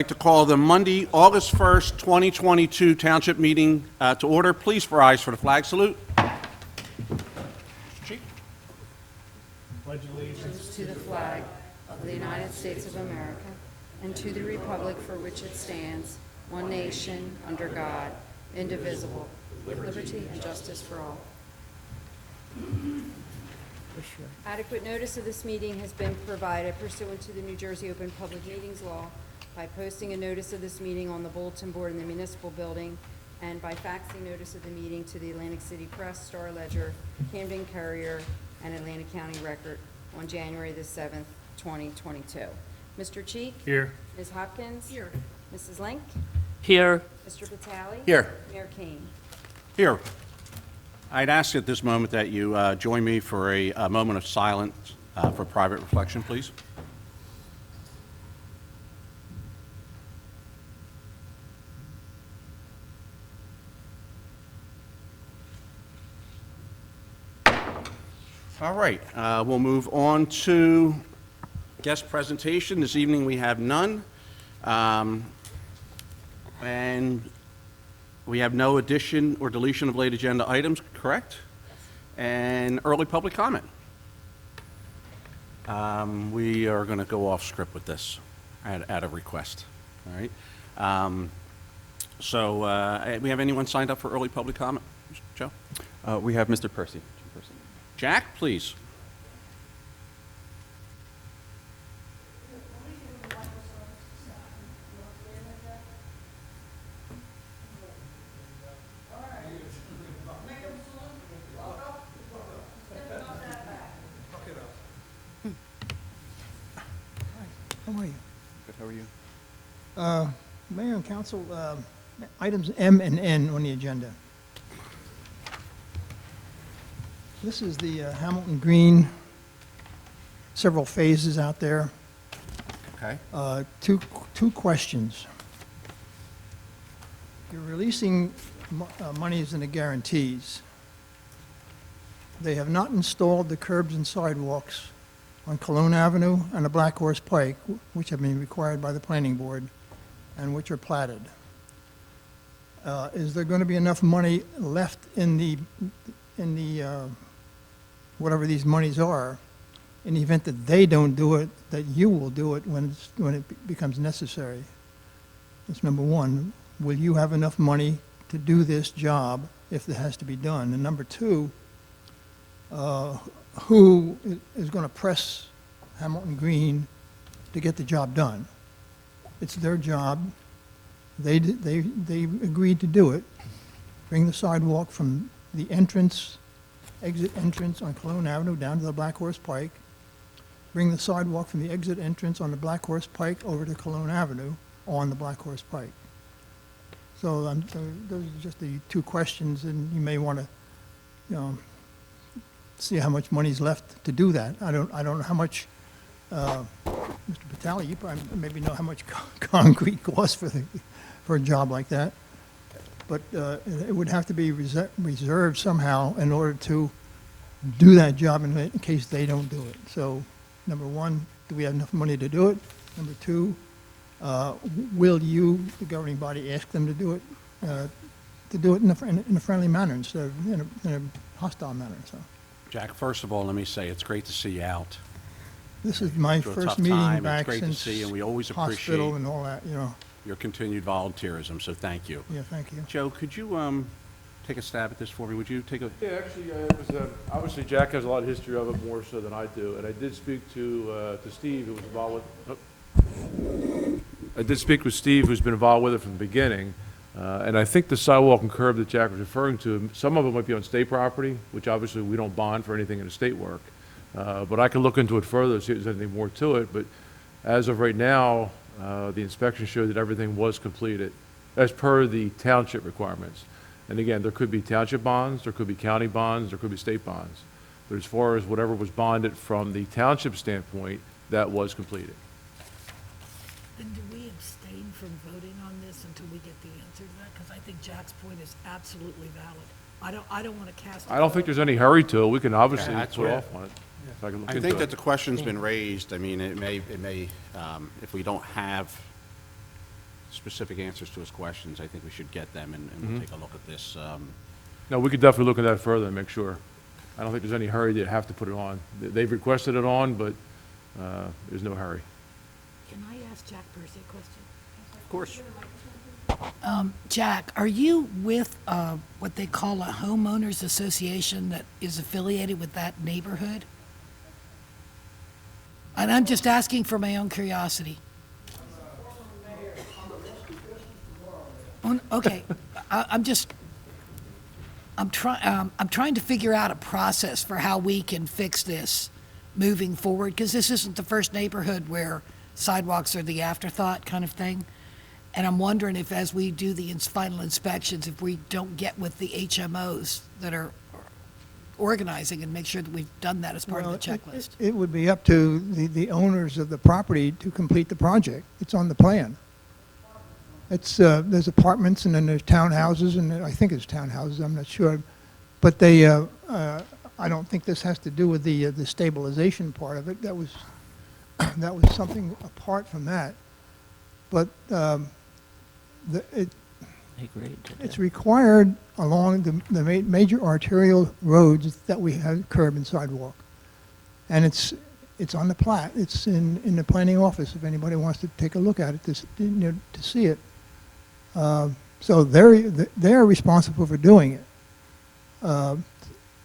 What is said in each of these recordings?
I'd like to call the Monday, August 1st, 2022 Township meeting to order. Please rise for the flag salute. Pledge allegiance to the flag of the United States of America and to the republic for which it stands, one nation, under God, indivisible, with liberty and justice for all. Adequate notice of this meeting has been provided pursuant to the New Jersey Open Public Meetings Law by posting a notice of this meeting on the bulletin board in the municipal building and by faxing notice of the meeting to the Atlantic City Press, Star Ledger, Camden Courier, and Atlantic County Record on January the 7th, 2022. Mr. Cheek? Here. Ms. Hopkins? Here. Mrs. Link? Here. Mr. Vitale? Here. Mayor Kane? Here. I'd ask at this moment that you join me for a moment of silence for private reflection, please. All right, we'll move on to guest presentation. This evening we have none. And we have no addition or deletion of late agenda items, correct? And early public comment. We are going to go off script with this at a request, all right? We have anyone signed up for early public comment? Joe? We have Mr. Percy. Jack, please. How are you? Good, how are you? Mayor and Council, items M and N on the agenda. This is the Hamilton Green, several phases out there. Okay. Two questions. You're releasing monies in the guarantees. They have not installed the curbs and sidewalks on Kelowna Avenue and the Black Horse Pike, which have been required by the planning board and which are platted. Is there going to be enough money left in the whatever these monies are, in the event that they don't do it, that you will do it when it becomes necessary? That's number one. Will you have enough money to do this job if it has to be done? And number two, who is going to press Hamilton Green to get the job done? It's their job. They agreed to do it. Bring the sidewalk from the exit entrance on Kelowna Avenue down to the Black Horse Pike. Bring the sidewalk from the exit entrance on the Black Horse Pike over to Kelowna Avenue on the Black Horse Pike. So those are just the two questions, and you may want to, see how much money's left to do that. I don't know how much. Mr. Vitale, you probably maybe know how much concrete costs for a job like that. But it would have to be reserved somehow in order to do that job in case they don't do it. So, number one, do we have enough money to do it? Number two, will you, the governing body, ask them to do it in a friendly manner instead of in a hostile manner? So, Jack, first of all, let me say it's great to see you out. this is my Through a first tough meeting time. back It's great to since see you, and we always hospital appreciate and all that. your continued volunteerism, so thank you. Yeah, thank you. Joe, could you take a stab at this for me? Would you take a... Yeah, actually, it was, obviously Jack has a lot of history of it, more so than I do, and I did speak to Steve, who was involved with, I did speak with Steve, who's been involved with it from the beginning, and I think the sidewalk and curb that Jack was referring to, some of it might be on state property, which obviously we don't bond for anything in the state work, but I can look into it further, see if there's anything more to it, but as of right now, the inspection showed that everything was completed as per the township requirements. And again, there could be township bonds, there could be county bonds, there could be state bonds. But as far as whatever was bonded from the township standpoint, that was completed. And do we abstain from voting on this until we get the answer to that? Because I think Jack's point is absolutely valid. I don't want to cast. I don't think there's any hurry to it. We can obviously Yeah, that's put right. off on it. If I can look I into think it. that the question's been raised. I mean, it may, if we don't have specific answers to his questions, I think we should get them, and we'll take a look at this. No, we could definitely look at that further and make sure. I don't think there's any hurry to have to put it on. They've requested it on, but there's no hurry. Can I ask Jack Percy a question? Of course. Jack, are you with what they call a homeowners association that is affiliated with that neighborhood? And I'm just asking for my own curiosity. Okay, I'm trying to figure out a process for how we can fix this moving forward, because this isn't the first neighborhood where sidewalks are the afterthought kind of thing. And I'm wondering if, as we do the final inspections, if we don't get with the HMOs that are organizing and make sure that we've done that as part of the checklist. It would be up to the owners of the property to complete the project. It's on the plan. It's, there's apartments, and then there's townhouses, and I think it's townhouses, I'm not sure. But they, I don't think this has to do with the stabilization part of it. That was something apart from that. But it's required along the major arterial roads that we have curb and sidewalk. And it's on the plat. It's in the planning office if anybody wants to take a look at it to see it. So they're responsible for doing it.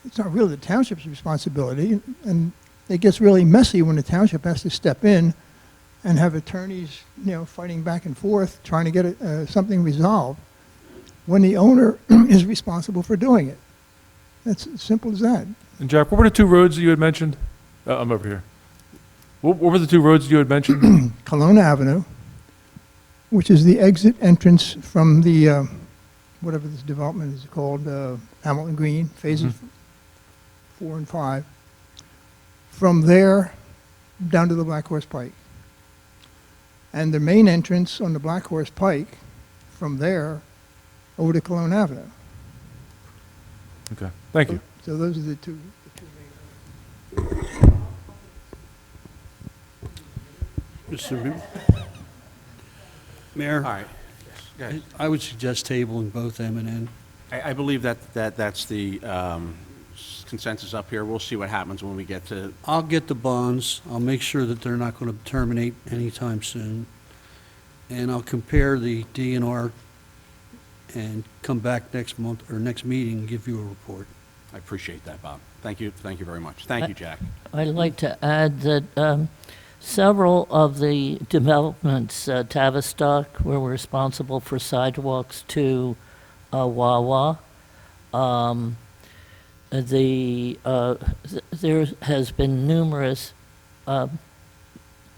It's not really the township's responsibility, and it gets really messy when the township has to step in and have attorneys, fighting back and forth, trying to get something resolved, when the owner is responsible for doing it. That's as simple as that. And Jack, what were the two roads that you had mentioned? I'm over here. What were the two roads you had mentioned? Kelowna Avenue, which is the exit entrance from the, whatever this development is called, Hamilton Green, phases 4 and 5. From there, down to the Black Horse Pike. And the main entrance on the Black Horse Pike, from there, over to Kelowna Avenue. Okay, thank you. So those are the two main. Mr. All Mayor, right. Go ahead. I would suggest tabling both M and N. I believe that's the consensus up here. We'll see what happens when we get to, I'll get the bonds. I'll make sure that they're not going to terminate anytime soon. And I'll compare the DNR and come back next month or next meeting and give you a report. I appreciate that, Bob. Thank you very much. Thank you, Jack. I'd like to add that several of the developments, Tavistock, were responsible for sidewalks to Wawa. There has been numerous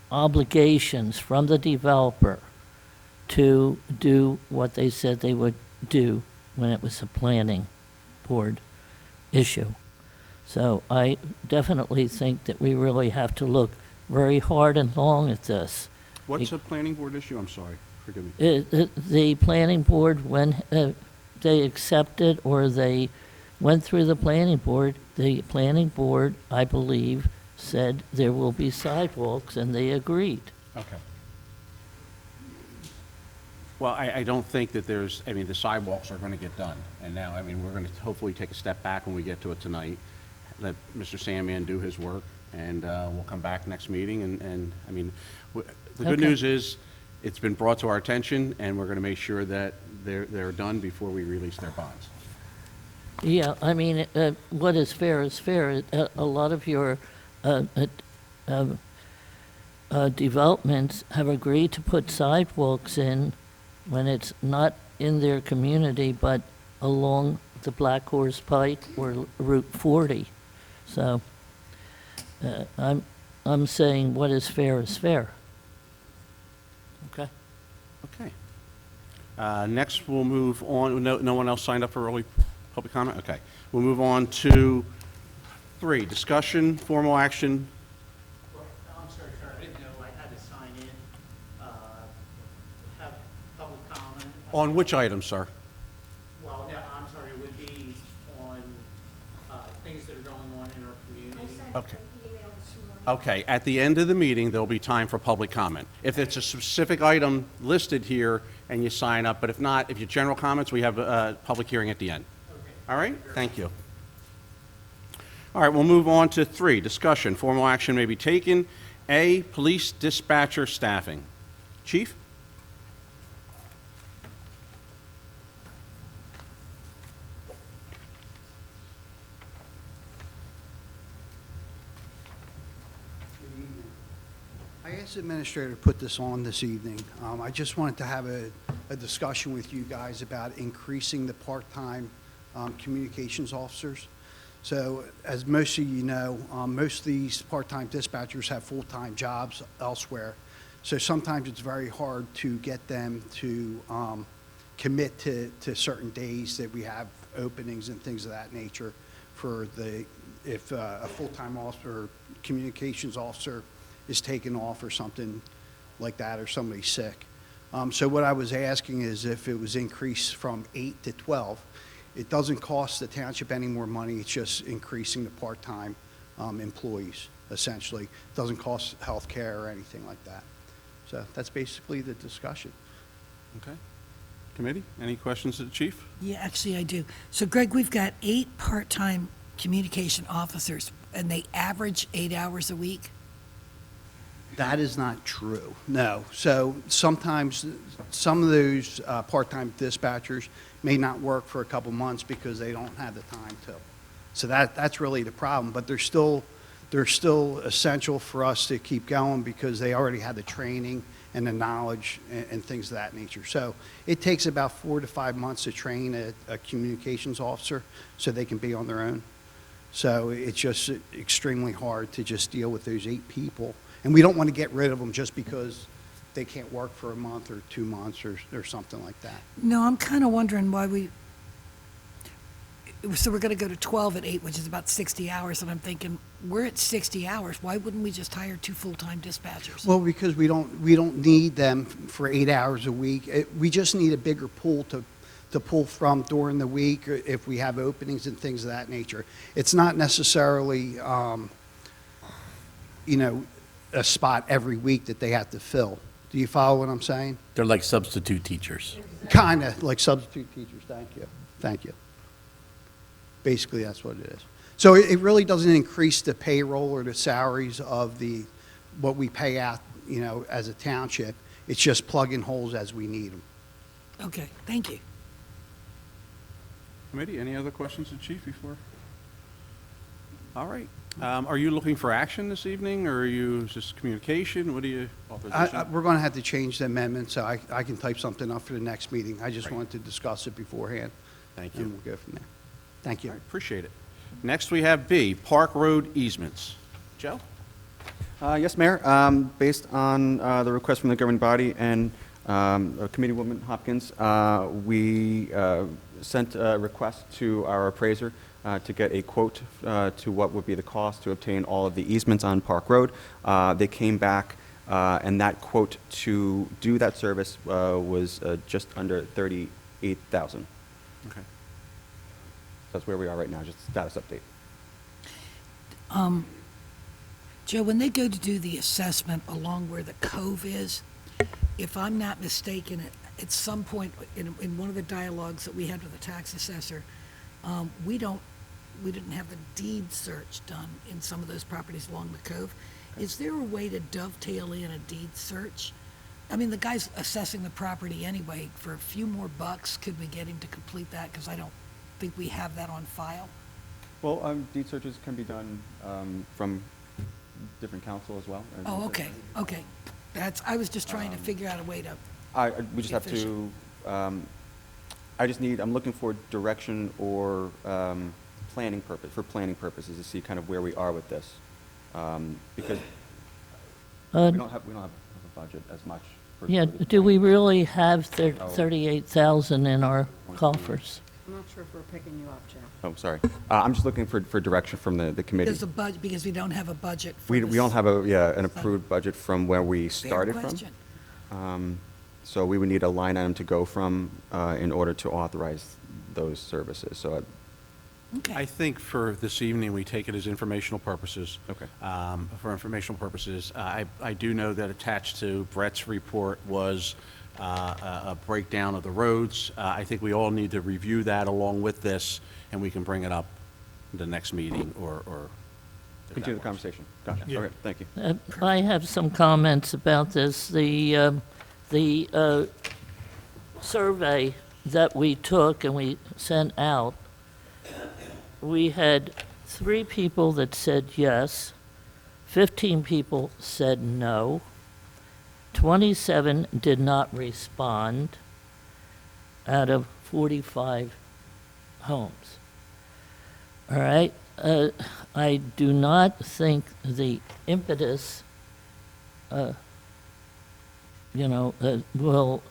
obligations from the developer to do what they said they would do when it was a planning board issue. So I definitely think that we really have to look very hard and long at this. What's a planning board issue? I'm sorry. Forgive me. The planning board, when they accepted or they went through the planning board, I believe, said there will be sidewalks, and they agreed. Okay. Well, I don't think that the sidewalks are going to get done. And now, we're going to hopefully take a step back when we get to it tonight, let Mr. Samian do his work, and we'll come back next meeting. The good Okay. news is, it's been brought to our attention, and we're going to make sure that they're done before we release their bonds. Yeah, what is fair is fair. A lot of your developments have agreed to put sidewalks in when it's not in their community, but along the Black Horse Pike or Route 40. So I'm saying what is fair is fair. Okay. Okay. Next, we'll move on. No one else signed up for early public comment? Okay. We'll move on to 3, discussion, formal action. I'm sorry, sir, I didn't know I had to sign in, have public comment. On which item, sir? Well, no, I'm sorry, it would be on things that are going on in our community. Okay. Okay, at the end of the meeting, there'll be time for public comment. If it's a specific item listed here and you sign up, but if not, if you general comments, we have a public hearing at the end. All right, thank you. All right, we'll move on to 3, discussion. Formal action may be taken. A, police dispatcher staffing. Chief? I asked the administrator to put this on this evening. I just wanted to have a discussion with you guys about increasing the part-time communications officers. So as most of you know, most of these part-time dispatchers have full-time jobs elsewhere. So sometimes it's very hard to get them to commit to certain days that we have openings and things of that nature for if a full-time officer, communications officer is taken off or something like that, or somebody's sick. So what I was asking is if it was increased from 8 to 12, it doesn't cost the township any more money, it's just increasing the part-time employees, essentially. It doesn't cost health care or anything like that. So that's basically the discussion. Okay. Committee, any questions to the chief? Yeah, actually, I do. So Greg, we've got 8 part-time communication officers, and they average 8 hours a week? That is not true, no. So sometimes some of those part-time dispatchers may not work for a couple months because they don't have the time to. So that's really the problem, but they're still essential for us to keep going because they already have the training and the knowledge and things of that nature. So it takes about 4 to 5 months to train a communications officer so they can be on their own. So it's just extremely hard to just deal with those 8 people. And we don't want to get rid of them just because they can't work for a month or 2 months or something like that. No, I'm kind of wondering why so we're going to go to 12 at 8, which is about 60 hours, and I'm thinking, we're at 60 hours, why wouldn't we just hire 2 full-time dispatchers? Well, because we don't need them for 8 hours a week. We just need a bigger pool to pull from during the week or if we have openings and things of that nature. It's not necessarily, a spot every week that they have to fill. Do you follow what I'm saying? They're like substitute teachers. Kind of like substitute teachers. Thank you. Basically, that's what it is. So it really doesn't increase the payroll or the salaries of what we pay out, as a township. It's just plugging holes as we need them. Okay, thank you. Committee, any other questions to chief before? All right. Are you looking for action this evening, or are you just communication? What are you, authorization? We're going to have to change the amendment, so I can type something up for the next meeting. I just Right. wanted to discuss it beforehand. Thank you. And we'll go from there. Thank you. All right, appreciate it. Next, we have B, Park Road easements. Joe? Yes, Mayor. Based on the request from the governing body and Committeewoman Hopkins, we sent a request to our appraiser to get a quote to what would be the cost to obtain all of the easements on Park Road. They came back, and that quote to do that service was just under $38,000. Okay. That's where we are right now, just a status update. Joe, when they go to do the assessment along where the cove is, if I'm not mistaken, at some point in one of the dialogues that we had with the tax assessor, we didn't have the deed search done in some of those properties along the cove. Is there a way to dovetail in a deed search? I mean, the guy's assessing the property anyway. For a few more bucks, could we get him to complete that? Because I don't think we have that on file. Well, deed searches can be done from different council as well. Oh, okay. I was just trying to figure out a way to, We just have to, I'm looking for direction or planning purposes to see kind of where we are with this. Because we don't have a budget as much. Yeah, do we really have 38,000 in our coffers? I'm not sure if we're picking you up, Jeff. Oh, sorry. I'm just looking for direction from the committee. there's a budget, because we don't have a budget for We this. don't have an approved budget from where we Fair started from. question. So we would need a line item to go from in order to authorize those services. So Okay. I think for this evening, we take it as informational purposes. Okay. For informational purposes, I do know that attached to Brett's report was a breakdown of the roads. I think we all need to review that along with this, and we can bring it up the next meeting or. if that Continue the works. conversation. Gotcha. Okay, thank you. I have some comments about this. The survey that we took and we sent out, we had 3 people that said yes, 15 people said no, 27 did not respond out of 45 homes. All right? I do not think the impetus, will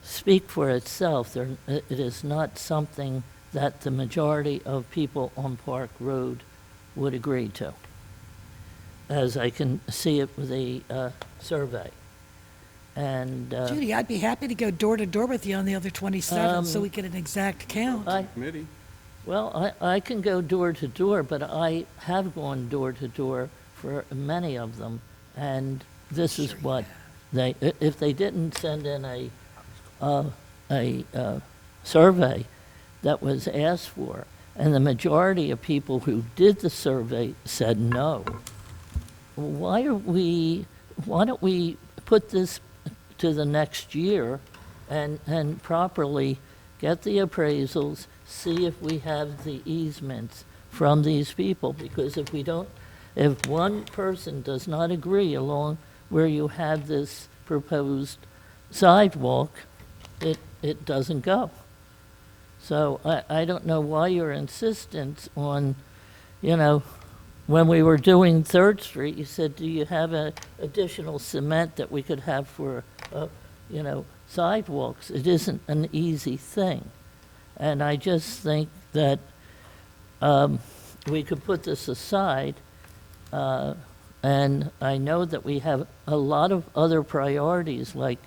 speak for itself. It is not something that the majority of people on Park Road would agree to, as I can see it with the survey. And Judy, I'd be happy to go door to door with you on the other 27 so we get an exact count. Committee. Well, I can go door to door, but I have gone door to door for many of them, and this is what if they didn't send in a survey that was asked for, and the majority of people who did the survey said no, why don't we put this to the next year and properly get the appraisals, see if we have the easements from these people, because if one person does not agree along where you have this proposed sidewalk, it doesn't go. So I don't know why your insistence on, when we were doing 3rd Street, you said, do you have additional cement that we could have for, sidewalks? It isn't an easy thing. And I just think that we could put this aside, and I know that we have a lot of other priorities, like,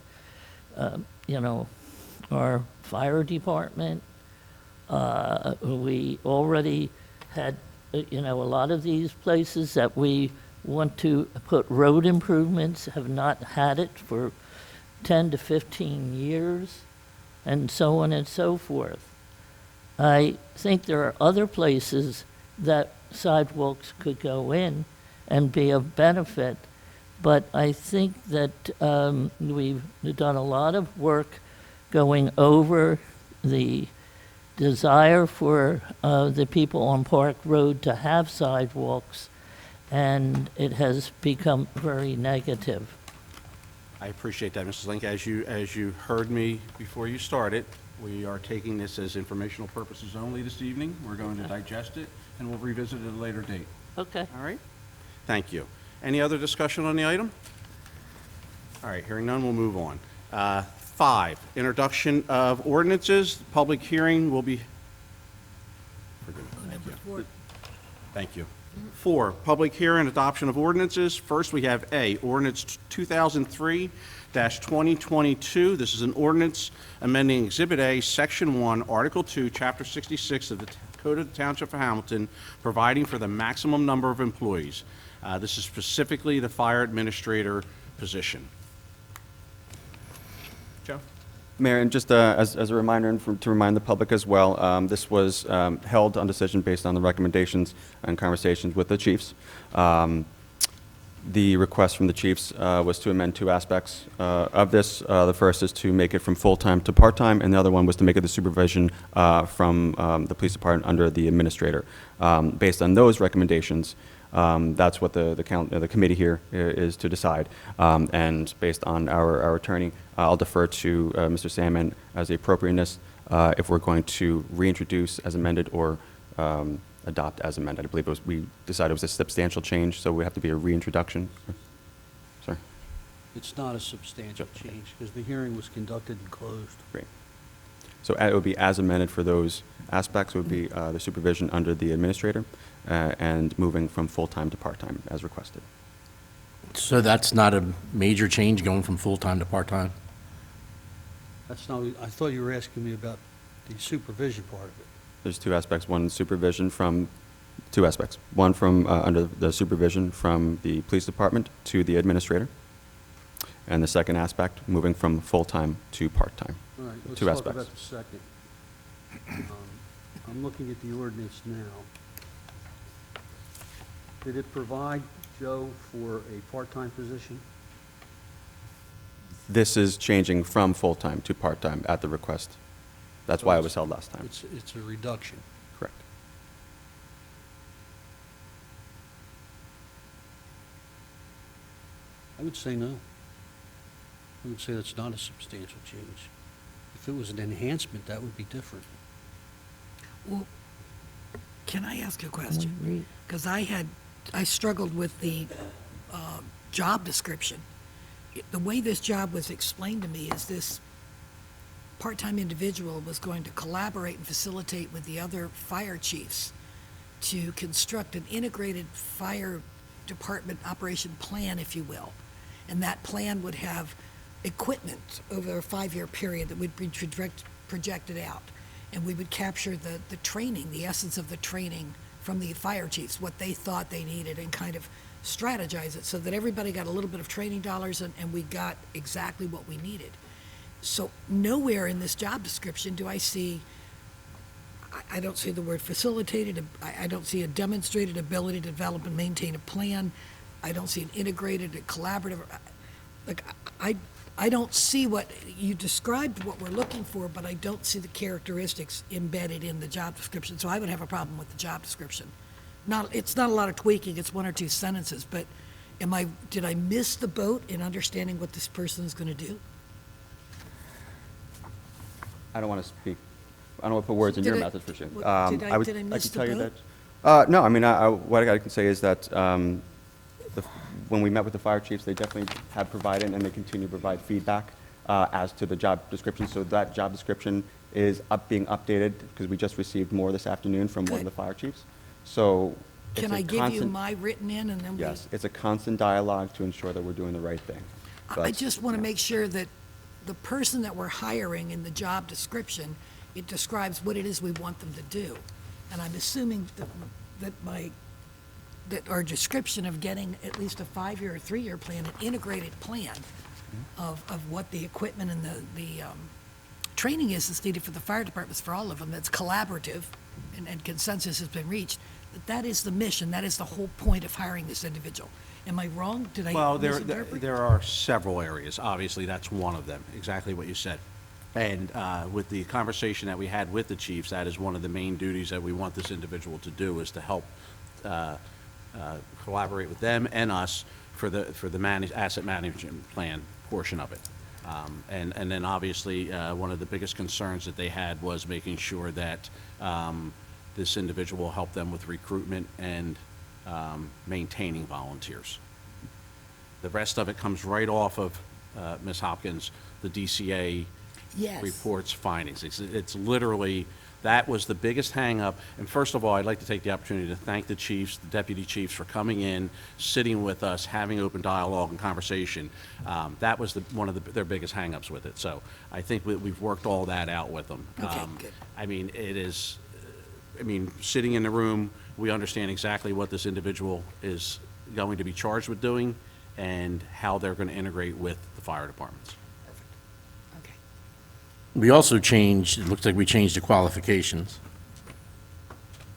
our fire department. We already had, a lot of these places that we want to put road improvements have not had it for 10 to 15 years, and so on and so forth. I think there are other places that sidewalks could go in and be of benefit, but I think that we've done a lot of work going over the desire for the people on Park Road to have sidewalks, and it has become very negative. I appreciate that, Mrs. Link. As you heard me before you started, we are taking this as informational purposes only this evening. We're going to digest it, and we'll revisit it at a later date. Okay. All right? Thank you. Any other discussion on the item? All right, hearing none, we'll move on. 5, introduction of ordinances. Public hearing will be... Thank you. 4, public hearing, adoption of ordinances. First, we have A, ordinance 2003-2022. This is an ordinance amending Exhibit A, Section 1, Article 2, Chapter 66 of the Code of the Township of Hamilton, providing for the maximum number of employees. This is specifically the fire administrator position. Joe? Mayor, and just as a reminder and to remind the public as well, this was held on decision based on the recommendations and conversations with the chiefs. The request from the chiefs was to amend 2 aspects of this. The first is to make it from full-time to part-time, and the other one was to make it the supervision from the police department under the administrator. Based on those recommendations, that's what the committee here is to decide. And based on our attorney, I'll defer to Mr. Salmon as the appropriateness if we're going to reintroduce as amended or adopt as amended. I believe we decided it was a substantial change, so we have to be a reintroduction. Sorry. It's not a substantial change, because the hearing was conducted and closed. Great. So it would be as amended for those aspects. It would be the supervision under the administrator and moving from full-time to part-time as requested. So that's not a major change going from full-time to part-time? That's not, I thought you were asking me about the supervision part of it. There's two aspects. One, supervision from, two aspects. One from, under the supervision from the police department to the administrator. And the second aspect, moving from full-time to part-time. All right, let's Two talk aspects. about the second. I'm looking at the ordinance now. Did it provide, Joe, for a part-time position? This is changing from full-time to part-time at the request. That's why it was held last time. It's a reduction. Correct. I would say no. I would say that's not a substantial change. If it was an enhancement, that would be different. Well, can I ask a question? read? Because I struggled with the job description. The way this job was explained to me is this part-time individual was going to collaborate and facilitate with the other fire chiefs to construct an integrated fire department operation plan, if you will. And that plan would have equipment over a 5-year period that would be projected out. And we would capture the training, the essence of the training from the fire chiefs, what they thought they needed, and kind of strategize it so that everybody got a little bit of training dollars and we got exactly what we needed. So nowhere in this job description do I see, I don't see the word facilitated, I don't see a demonstrated ability to develop and maintain a plan. I don't see an integrated, a collaborative, like, I don't see what, you described what we're looking for, but I don't see the characteristics embedded in the job description, so I would have a problem with the job description. It's not a lot of tweaking, it's 1 or 2 sentences, but did I miss the boat in understanding what this person is gonna do? I don't want to speak, I don't want to put words in your Did I- mouth, that's for sure. what- did I would- miss can the tell you boat? that. No, I mean, what I can say is that when we met with the fire chiefs, they definitely have provided, and they continue to provide feedback as to the job description. So that job description is being updated, because we just received more this afternoon from one of Good. the fire chiefs. So it's Can a I give you constant- my written in and then we? Yes, it's a constant dialogue to ensure that we're doing the right thing. I But, just want to yeah. make sure that the person that we're hiring in the job description, it describes what it is we want them to do. And I'm assuming that our description of getting at least a 5-year or 3-year plan, an integrated plan of what the equipment and the training is that's needed for the fire departments, for all of them, that's collaborative, and consensus has been reached, that is the mission, that is the whole point of hiring this individual. Am I wrong? Did I Well, misinterpret? there are several areas. Obviously, that's one of them, exactly what you said. And with the conversation that we had with the chiefs, that is one of the main duties that we want this individual to do, is to help collaborate with them and us for the asset management plan portion of it. And then obviously, one of the biggest concerns that they had was making sure that this individual helped them with recruitment and maintaining volunteers. The rest of it comes right off of Ms. Hopkins, the DCA Yes. reports findings. It's literally, that was the biggest hangup. And first of all, I'd like to take the opportunity to thank the chiefs, the deputy chiefs, for coming in, sitting with us, having open dialogue and conversation. That was one of their biggest hangups with it. So I think we've worked all that out with them. Okay, good. I mean, sitting in the room, we understand exactly what this individual is going to be charged with doing and how they're going to integrate with the fire departments. Okay. We also changed, it looks like we changed the qualifications.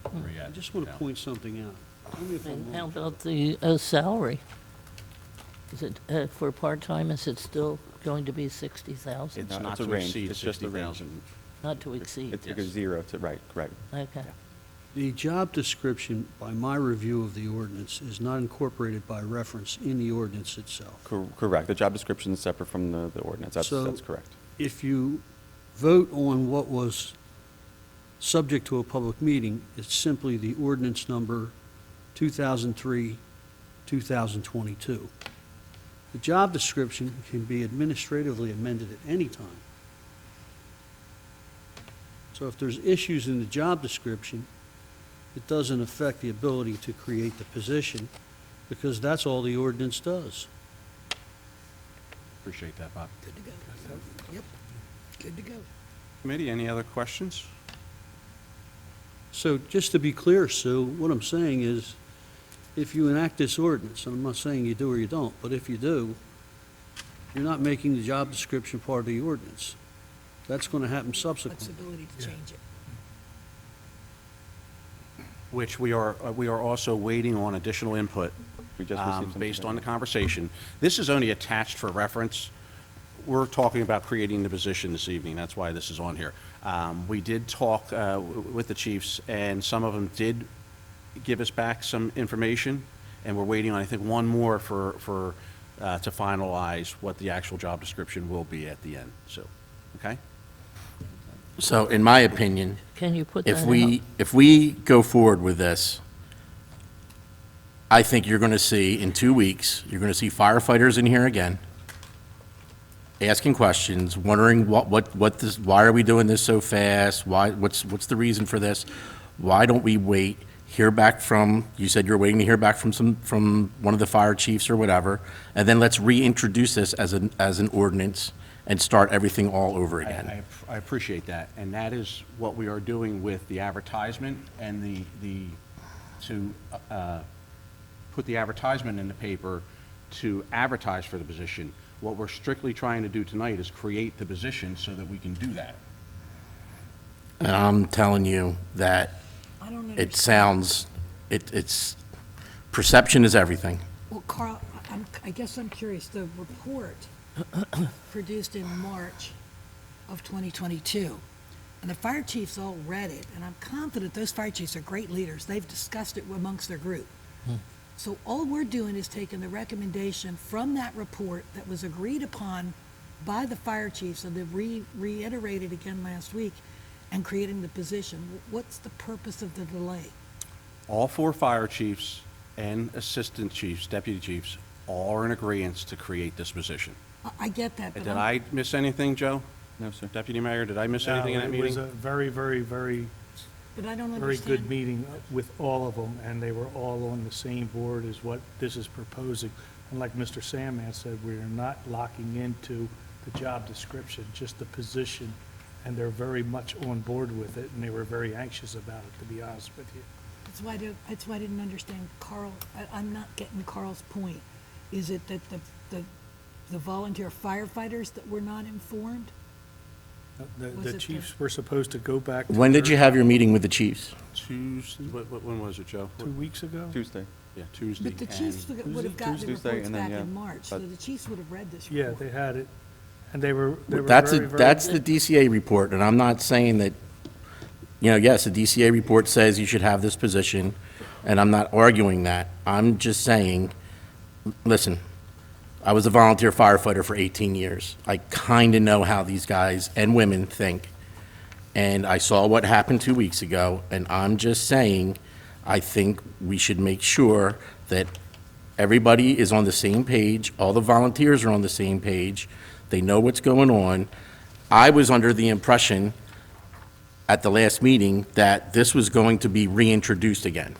I just want to point something out. Tell me if I'm And how wrong. about the salary? Is it, for part-time, is it still going to be 60,000? It's No, not it's a to range. exceed It's just a range. 60,000. Not to exceed? It's because 0 to, right, correct. Okay. The job description, by my review of the ordinance, is not incorporated by reference in the ordinance itself. Correct. The job description is separate from the ordinance. So- That's correct. If you vote on what was subject to a public meeting, it's simply the ordinance number 2003, 2022. The job description can be administratively amended at any time. So if there's issues in the job description, it doesn't affect the ability to create the position, because that's all the ordinance does. Appreciate that, Bob. Good to go. Yep, good to go. Committee, any other questions? So just to be clear, Sue, what I'm saying is, if you enact this ordinance, and I'm not saying you do or you don't, but if you do, you're not making the job description part of the ordinance. That's going to happen subsequently. Flexibility to change it. Which we are also waiting on additional input We just received something based today. on the conversation. This is only attached for reference. We're talking about creating the position this evening. That's why this is on here. We did talk with the chiefs, and some of them did give us back some information, and we're waiting on, I think, one more to finalize what the actual job description will be at the end. So, okay? So in my opinion, Can you put that if we go forward with this, I think you're going to see, in 2 weeks, you're going to see firefighters in here again, asking questions, wondering why are we doing this so fast? What's the reason for this? Why don't we wait, hear back from, you said you're waiting to hear back from one of the fire chiefs or whatever, and then let's reintroduce this as an ordinance and start everything all over again. I appreciate that, and that is what we are doing with the advertisement and to put the advertisement in the paper to advertise for the position. What we're strictly trying to do tonight is create the position so that we can do that. And I'm telling you that I don't it understand. sounds, it's, perception is everything. Well, Carl, I guess I'm curious, the report produced in March of 2022, and the fire chiefs all read it, and I'm confident those fire chiefs are great leaders. They've discussed it amongst their group. So all we're doing is taking the recommendation from that report that was agreed upon by the fire chiefs, and they reiterated again last week, and creating the position. What's the purpose of the delay? All 4 fire chiefs and assistant chiefs, deputy chiefs, all are in agreement to create this position. I get that, but Did I miss anything, Joe? No, sir. Deputy Mayor, did I miss anything in that It was meeting? a very, very, very, but I don't very understand. good meeting with all of them, and they were all on the same board as what this is proposing. And like Mr. Sandman said, we are not locking into the job description, just the position, and they're very much on board with it, and they were very anxious about it, to be honest with you. That's why I didn't understand Carl. I'm not getting Carl's point. Is it that the volunteer firefighters that were not informed? Was The it chiefs were supposed to go back to When did their- you have your meeting with the chiefs? Tuesday, when was it, Joe? 2 weeks ago? Tuesday. Yeah, Tuesday. But the chiefs and- would have gotten the Tuesday, reports and then, back yeah, in March, so but- the chiefs would have read this Yeah, report. they had it, and they were very, That's very. the DCA report, and I'm not saying that, yes, the DCA report says you should have this position, and I'm not arguing that. I'm just saying, listen, I was a volunteer firefighter for 18 years. I kind of know how these guys and women think. And I saw what happened 2 weeks ago, and I'm just saying, I think we should make sure that everybody is on the same page, all the volunteers are on the same page, they know what's going on. I was under the impression at the last meeting that this was going to be reintroduced again.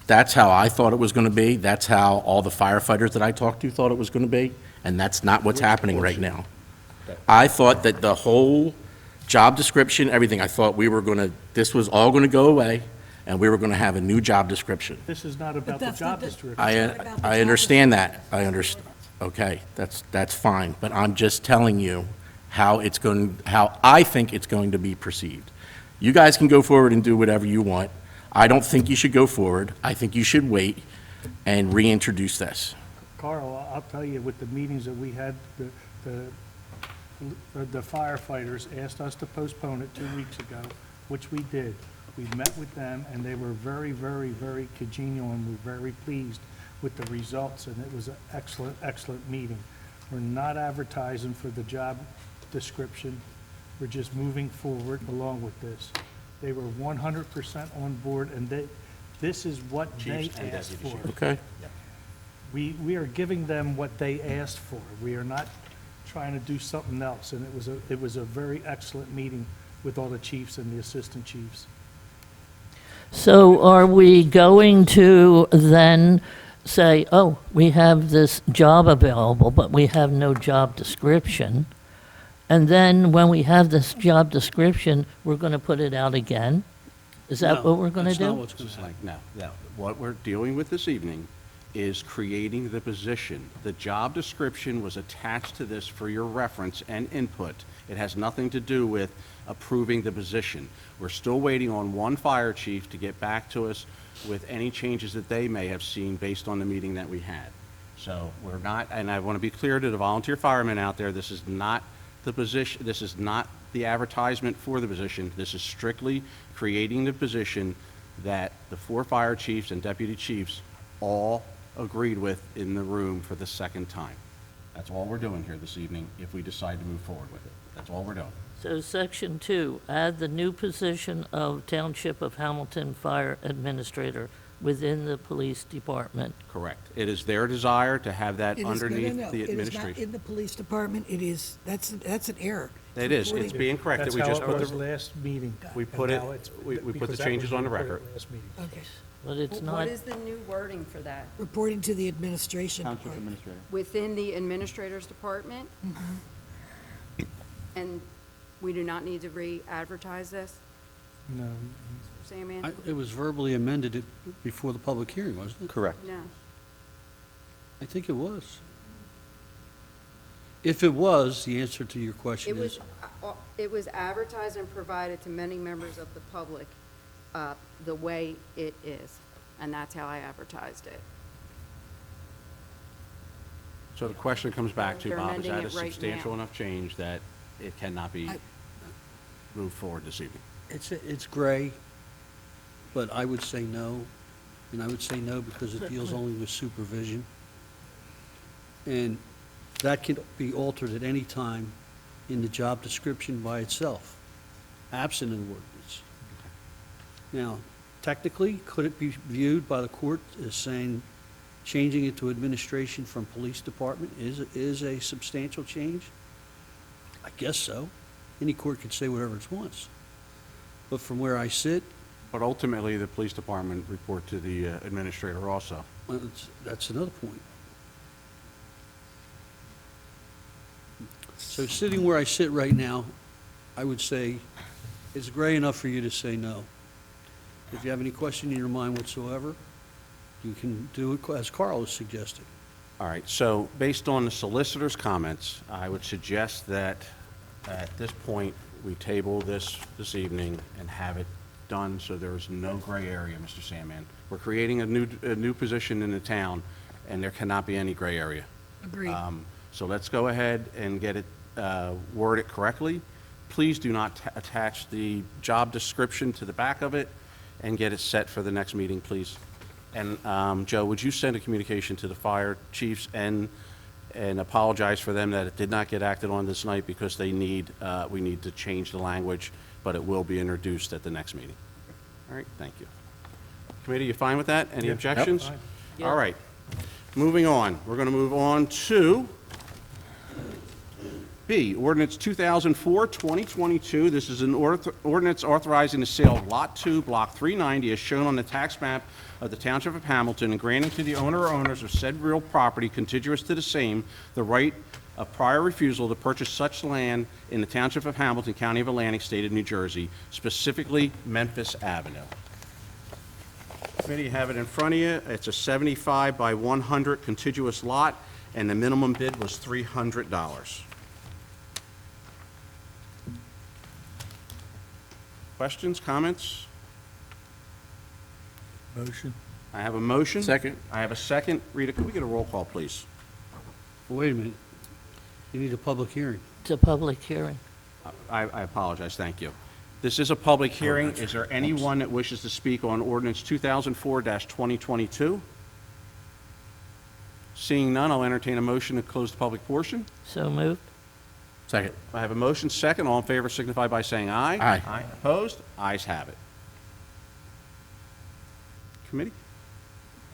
That's how I thought it was going to be. That's how all the firefighters that I talked to thought it was going to be, and that's not what's happening right now. I thought that the whole job description, everything, I thought this was all going to go away, and we were going to have a new job description. This is not about the that's job not the- description. It's not about the I job understand that. I understand. Okay, that's fine, but I'm just telling you how I think it's going to be perceived. You guys can go forward and do whatever you want. I don't think you should go forward. I think you should wait and reintroduce this. Carl, I'll tell you, with the meetings that we had, the firefighters asked us to postpone it 2 weeks ago, which we did. We met with them, and they were very, very, very congenial, and we're very pleased with the results, and it was an excellent, excellent meeting. We're not advertising for the job description. We're just moving forward along with this. They were 100% on board, and this is what they Chiefs and asked deputy for. Okay? We are giving them what they asked for. We are not trying to do something else, and it was a very excellent meeting with all the chiefs and the assistant chiefs. So are we going to then say, oh, we have this job available, but we have no job description? And then when we have this job description, we're going to put it out again? Is that what we're going to That's not do? what's going to It's happen. like, no. What we're dealing with this evening is creating the position. The job description was attached to this for your reference and input. It has nothing to do with approving the position. We're still waiting on one fire chief to get back to us with any changes that they may have seen based on the meeting that we had. So we're not, and I want to be clear to the volunteer firemen out there, this is not the position, this is not the advertisement for the position. This is strictly creating the position that the 4 fire chiefs and deputy chiefs all agreed with in the room for the second time. That's all we're doing here this evening if we decide to move forward with it. That's all we're doing. So section 2, add the new position of Township of Hamilton Fire Administrator within the police department. Correct. It is their desire to have that It is- no, underneath no, the It is not administration. in the police department, it is, that's an error. It is. It's reporting- being corrected. That's We how just it put was the, last meeting. we and put it- now it's- we put the because that changes was on the reported record. last meeting. Okay, But it's What not, is the new wording for that? reporting to the administration Township department. administrator. Within the administrator's department? And we do not need to re-advertise this, No, Sandman? It was verbally amended before the public hearing, wasn't it? Correct. No. I think it was. If it was, the answer to your question is, It was advertised and provided to many members of the public, the way it is, and that's how I advertised it. so the question comes back to, They're Bob, is amending that a it right substantial now. enough change that it cannot be moved forward this evening? it's gray, but I would say no. And I would say no because it deals only with supervision. And that can be altered at any time in the job description by itself, absent an ordinance. Now, technically, could it be viewed by the court as saying, changing it to administration from police department is a substantial change? I guess so. Any court could say whatever it wants. But from where I sit, But ultimately, the police department report to the administrator also. well, that's another point. So sitting where I sit right now, I would say, it's gray enough for you to say no. If you have any question in your mind whatsoever, you can do it as Carl has suggested. All right, so based on the solicitor's comments, I would suggest that at this point, we table this evening and have it done so there's no gray area, Mr. Sandman. We're creating a new position in the town, and there cannot be any gray area. Agreed. So let's go ahead and get it worded correctly. Please do not attach the job description to the back of it and get it set for the next meeting, please. And Joe, would you send a communication to the fire chiefs and apologize for them that it did not get acted on this night because we need to change the language, but it will be introduced at the next meeting. All right, thank you. Committee, you fine with that? Any Yeah. objections? Fine. All right, moving on. We're going to move on to B, Ordinance 2004-2022. This is an ordinance authorizing the sale of Lot 2, Block 390, as shown on the tax map of the Township of Hamilton, and granting to the owner or owners of said real property contiguous to the same the right of prior refusal to purchase such land in the Township of Hamilton, County of Atlantic, State of New Jersey, specifically Memphis Avenue. Committee, you have it in front of you. It's a 75 by 100 contiguous lot, and the minimum bid was $300. Questions, comments? motion. I have a motion. Second. I have a second. Rita, could we get a roll call, please? Wait a minute. You need a public hearing. it's a public hearing. I apologize, thank you. This is a public hearing. Is there anyone that wishes to speak on ordinance 2004-2022? Seeing none, I'll entertain a motion to close the public portion. So moved? Second. I have a motion second. All in favor signify by saying aye. Aye. Aye. Opposed? Ayes have it. Committee?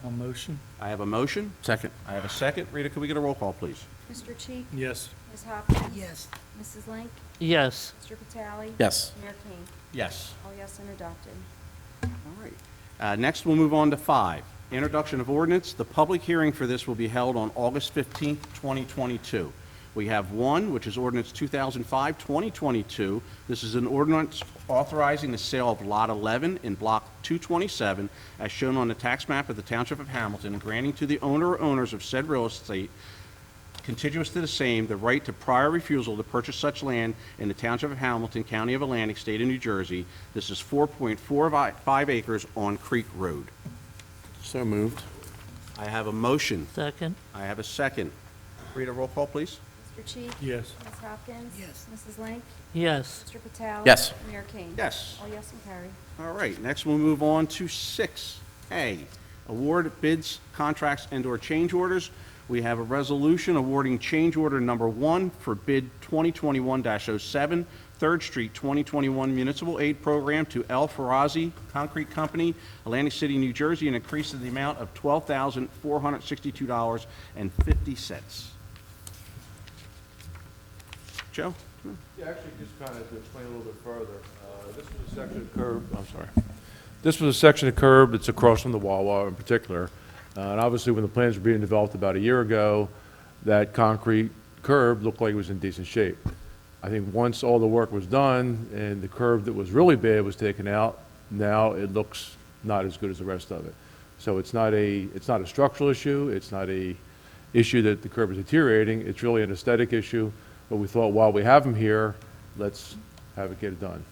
I'll motion. I have a motion. Second. I have a second. Rita, could we get a roll call, please? Mr. Cheek? Yes. Ms. Hopkins? Yes. Mrs. Link? Yes. Mr. Vitale? Yes. Mayor King? Yes. All yes and adopted. All right. Next, we'll move on to 5, introduction of ordinance. The public hearing for this will be held on August 15th, 2022. We have one, which is ordinance 2005-2022. This is an ordinance authorizing the sale of Lot 11 in Block 227, as shown on the tax map of the Township of Hamilton, granting to the owner or owners of said real estate contiguous to the same, the right to prior refusal to purchase such land in the Township of Hamilton, County of Atlantic, State of New Jersey. This is 4.45 acres on Creek Road. So moved. I have a motion. Second? I have a second. Rita, roll call, please. Mr. Cheek? Yes. Ms. Hopkins? Yes. Mrs. Link? Yes. Mr. Patel? Yes. Mayor King? Yes. All yes and carried. All right, next we'll move on to 6A, award bids, contracts, and/or change orders. We have a resolution awarding change order number 1 for bid 2021-07, 3rd Street 2021 Municipal Aid Program to El Farazi Concrete Company, Atlantic City, New Jersey, an increase in the amount of $12,462.50. Joe? Yeah, actually, just kind of to explain a little bit further, this was a section of curb, I'm sorry. This was a section of curb that's across from the Wawa in particular. And obviously, when the plans were being developed about a year ago, that concrete curb looked like it was in decent shape. I think once all the work was done and the curb that was really bad was taken out, now it looks not as good as the rest of it. So it's not a structural issue, it's not a issue that the curb is deteriorating, it's really an aesthetic issue. But we thought, while we have them here, let's have it get it done.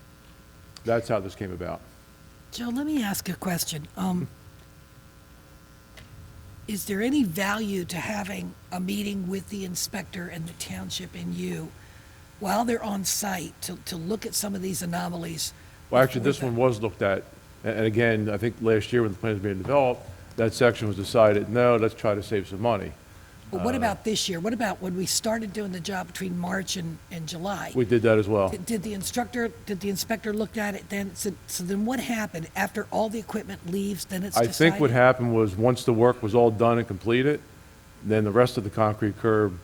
That's how this came about. Joe, let me ask a question. Is there any value to having a meeting with the inspector and the township and you while they're on site to look at some of these anomalies? Well, actually, this one was looked at, and again, I think last year when the plan was being developed, that section was decided, no, let's try to save some money. But what about this year? What about when we started doing the job between March and July? We did that as well. Did the inspector look at it then? So then what happened? After all the equipment leaves, then it's I decided? think what happened was, once the work was all done and completed, then the rest of the concrete curb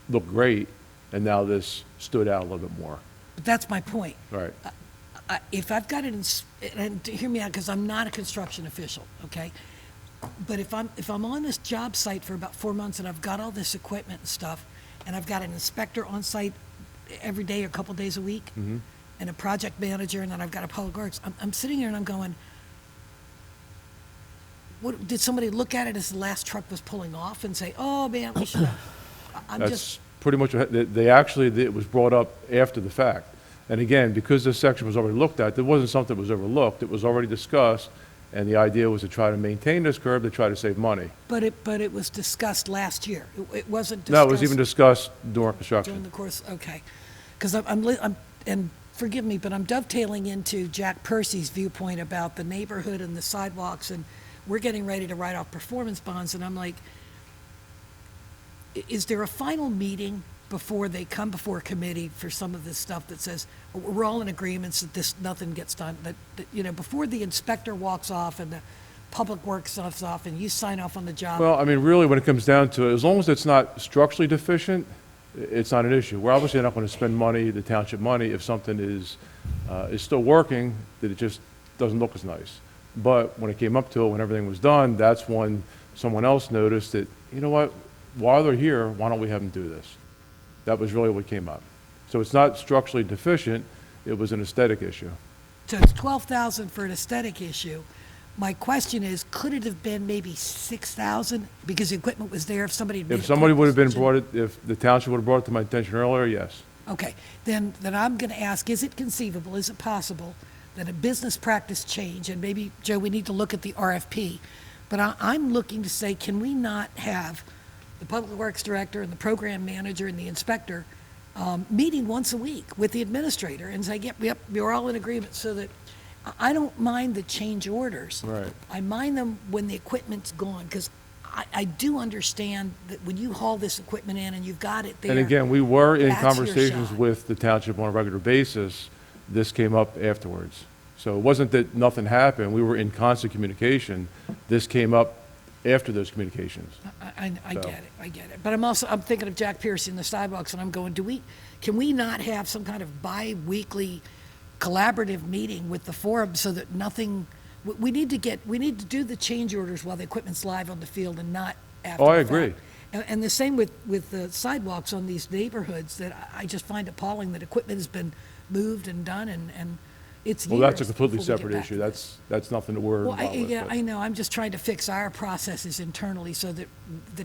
looked great, and now this stood out a little bit more. But that's my point. Right. If I've got it and hear me out, because I'm not a construction official, okay? But if I'm on this job site for about 4 months and I've got all this equipment and stuff, and I've got an inspector on site every day or a couple days a week, and a project manager, and then I've got a public works, I'm sitting here and I'm going, what, did somebody look at it as the last truck was pulling off and say, oh, man, we should have, That's pretty much, it was brought up after the fact. And again, because this section was already looked at, there wasn't something that was overlooked, it was already discussed, and the idea was to try to maintain this curb, to try to save money. But it was discussed last year. It wasn't discussed. No, it was even discussed during During construction. the course, okay. Because and forgive me, but I'm dovetailing into Jack Percy's viewpoint about the neighborhood and the sidewalks, and we're getting ready to write off performance bonds, and I'm like, is there a final meeting before they come before a committee for some of this stuff that says, we're all in agreements that nothing gets done, that, before the inspector walks off and the public works stuff's off and you sign off on the job? Well, I mean, really, when it comes down to it, as long as it's not structurally deficient, it's not an issue. We're obviously not going to spend money, the township money, if something is still working, that it just doesn't look as nice. But when it came up to it, when everything was done, that's when someone else noticed that, you know what, while they're here, why don't we have them do this? That was really what came up. So it's not structurally deficient, it was an aesthetic issue. So it's 12,000 for an aesthetic issue. My question is, could it have been maybe 6,000 because the equipment was there if somebody had made a If somebody would have been decision? if the township would have brought it to my attention earlier, yes. Okay, then I'm going to ask, is it conceivable, is it possible that a business practice change, and maybe, Joe, we need to look at the RFP, but I'm looking to say, can we not have the Public Works Director and the Program Manager and the Inspector meeting once a week with the Administrator and say, yep, we're all in agreement, so that I don't mind the change orders. Right. I mind them when the equipment's gone, because I do understand that when you haul this equipment in and you've got it there. And again, we were in that's your conversations shot. with the township on a regular basis. This came up afterwards. So it wasn't that nothing happened, we were in constant communication. This came up after those communications. I So- get it. But I'm thinking of Jack Pierce in the sidewalks, and I'm going, can we not have some kind of bi-weekly collaborative meeting with the forum so that nothing, we need to do the change orders while the equipment's live on the field and not after Oh, I the fact. agree. And the same with the sidewalks on these neighborhoods, that I just find appalling that equipment has been moved and done, and it's years Well, that's a completely before we get separate back issue. to this. That's nothing that we're Well, involved with. yeah, but- I know, I'm just trying to fix our processes internally so that the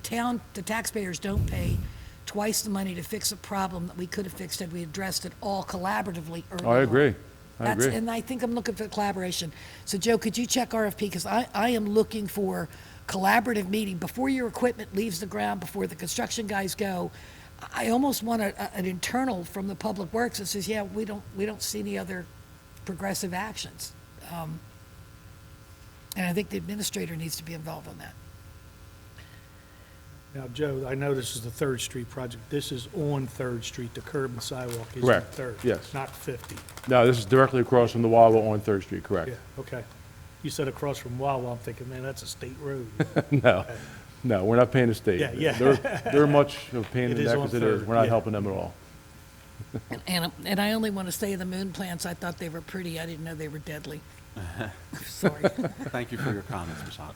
taxpayers don't pay twice the money to fix a problem that we could have fixed had we addressed it all collaboratively early on. I agree. I That's- agree. And I think I'm looking for collaboration. So Joe, could you check RFP? Because I am looking for collaborative meeting before your equipment leaves the ground, before the construction guys go. I almost want an internal from the Public Works that says, yeah, we don't see any other progressive actions. And I think the administrator needs to be involved on that. Now, Joe, I know this is the Third Street project. This is on Third Street. The curb and sidewalk is on Correct. Third. Yes. Not 50. No, this is directly across from the Wawa on Third Street, correct? Yeah, okay. You said across from Wawa, I'm thinking, man, that's a state road. No, no, we're not paying the state. Yeah, yeah. They're much of a pain in It the is neck on as it is. Third, We're not yeah. helping them at all. And I only want to say the moon plants, I thought they were pretty. I didn't know they were deadly. Sorry. Thank you for your comments, Ms. Hawk.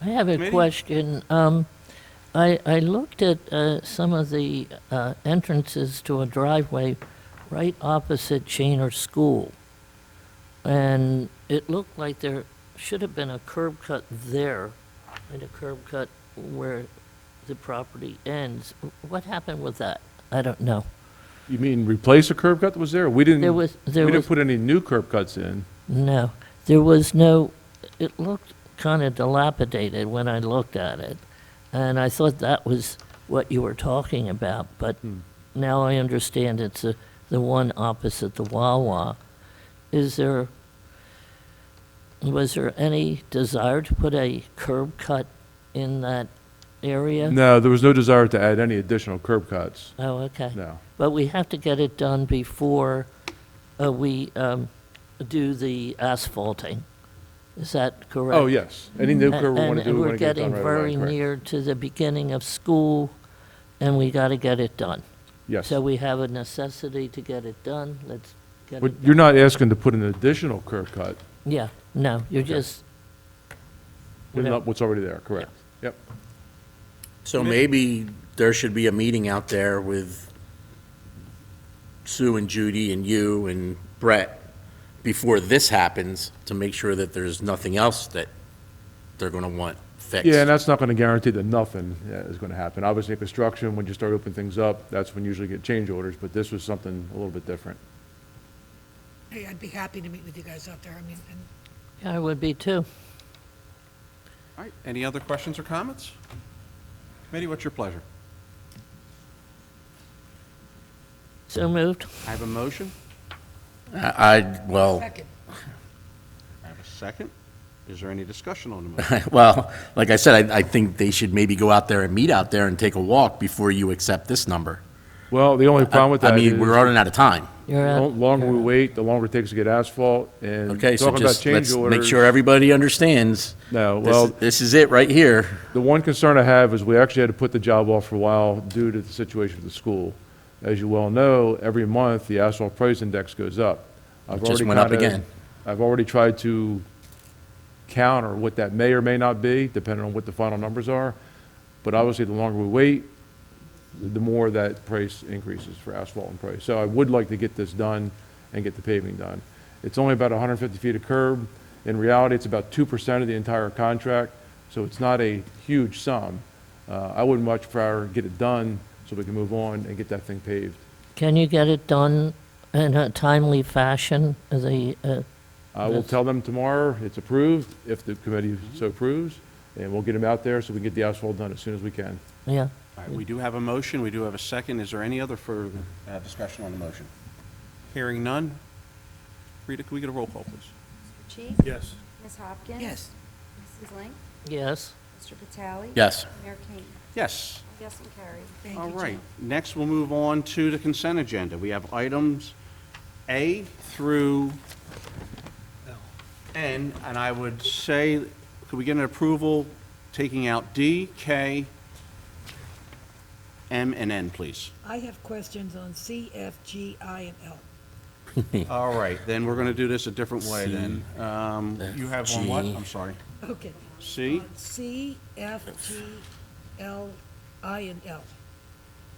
I have a Committee? question. I looked at some of the entrances to a driveway right opposite Shaner School, and it looked like there should have been a curb cut there and a curb cut where the property ends. What happened with that? I don't know. You mean replace a curb cut that was there? We didn't, There we was didn't put any new curb cuts in. No, there was no, it looked kind of dilapidated when I looked at it. And I thought that was what you were talking about, but now I understand it's the one opposite the Wawa. Was there any desire to put a curb cut in that area? No, there was no desire to add any additional curb cuts. Oh, okay. No. But we have to get it done before we do the asphalting. Is that correct? Oh, yes. Any new curb we want to do, we want to get it done right And we're away. getting correct. very near to the beginning of school, and we got to get it done. Yes. So we have a necessity to get it done. Let's get But it you're done. not asking to put an additional curb cut. Yeah, no, you're Okay. just, With Whatever. not what's already there, correct? Yep. So maybe there should be a meeting out there with Sue and Judy and you and Brett before this happens to make sure that there's nothing else that they're going to want fixed. Yeah, and that's not going to guarantee that nothing is going to happen. Obviously, in construction, when you start opening things up, that's when you usually get change orders, but this was something a little bit different. Hey, I'd be happy to meet with you guys out there. I mean, and yeah, I would be too. All right, any other questions or comments? Committee, what's your pleasure? So moved. I have a motion. Well, second. I have a second. Is there any discussion on the motion? well, like I said, I think they should maybe go out there and meet out there and take a walk before you accept this number. Well, the only problem with that I is, mean, we're running out of time. You're the at, longer we wait, the longer it takes to get asphalt, and Okay, so talking about just change let's orders. make sure everybody understands. No, This well, is- This is it right here. the one concern I have is we actually had to put the job off for a while due to the situation with the school. As you well know, every month, the asphalt price index goes up. I've It just already went up kinda- again. I've already tried to counter what that may or may not be, depending on what the final numbers are. But obviously, the longer we wait, the more that price increases for asphalt and price. So I would like to get this done and get the paving done. It's only about 150 feet of curb. In reality, it's about 2% of the entire contract, so it's not a huge sum. I would much rather get it done so we can move on and get that thing paved. can you get it done in a timely fashion? I will tell them tomorrow it's approved, if the committee so approves, and we'll get them out there so we can get the asphalt done as soon as we can. Yeah, All right, we do have a motion, we do have a second. Is there any other further discussion on the motion? Hearing none. Rita, can we get a roll call, please? Mr. Cheek? Yes. Ms. Hopkins? Yes. Mrs. Link? yes. Mr. Vitale? Yes. Mayor King? Yes. Yes, and carried. Thank All you, right, Joe. next we'll move on to the consent agenda. We have items A through N, and I would say, could we get an approval taking out D, K, M, and N, please? I have questions on C, F, G, I, and L. All right, then we're going to do this a different way then. You have on what? G. I'm sorry. Okay. C? C, F, G, L, I and L.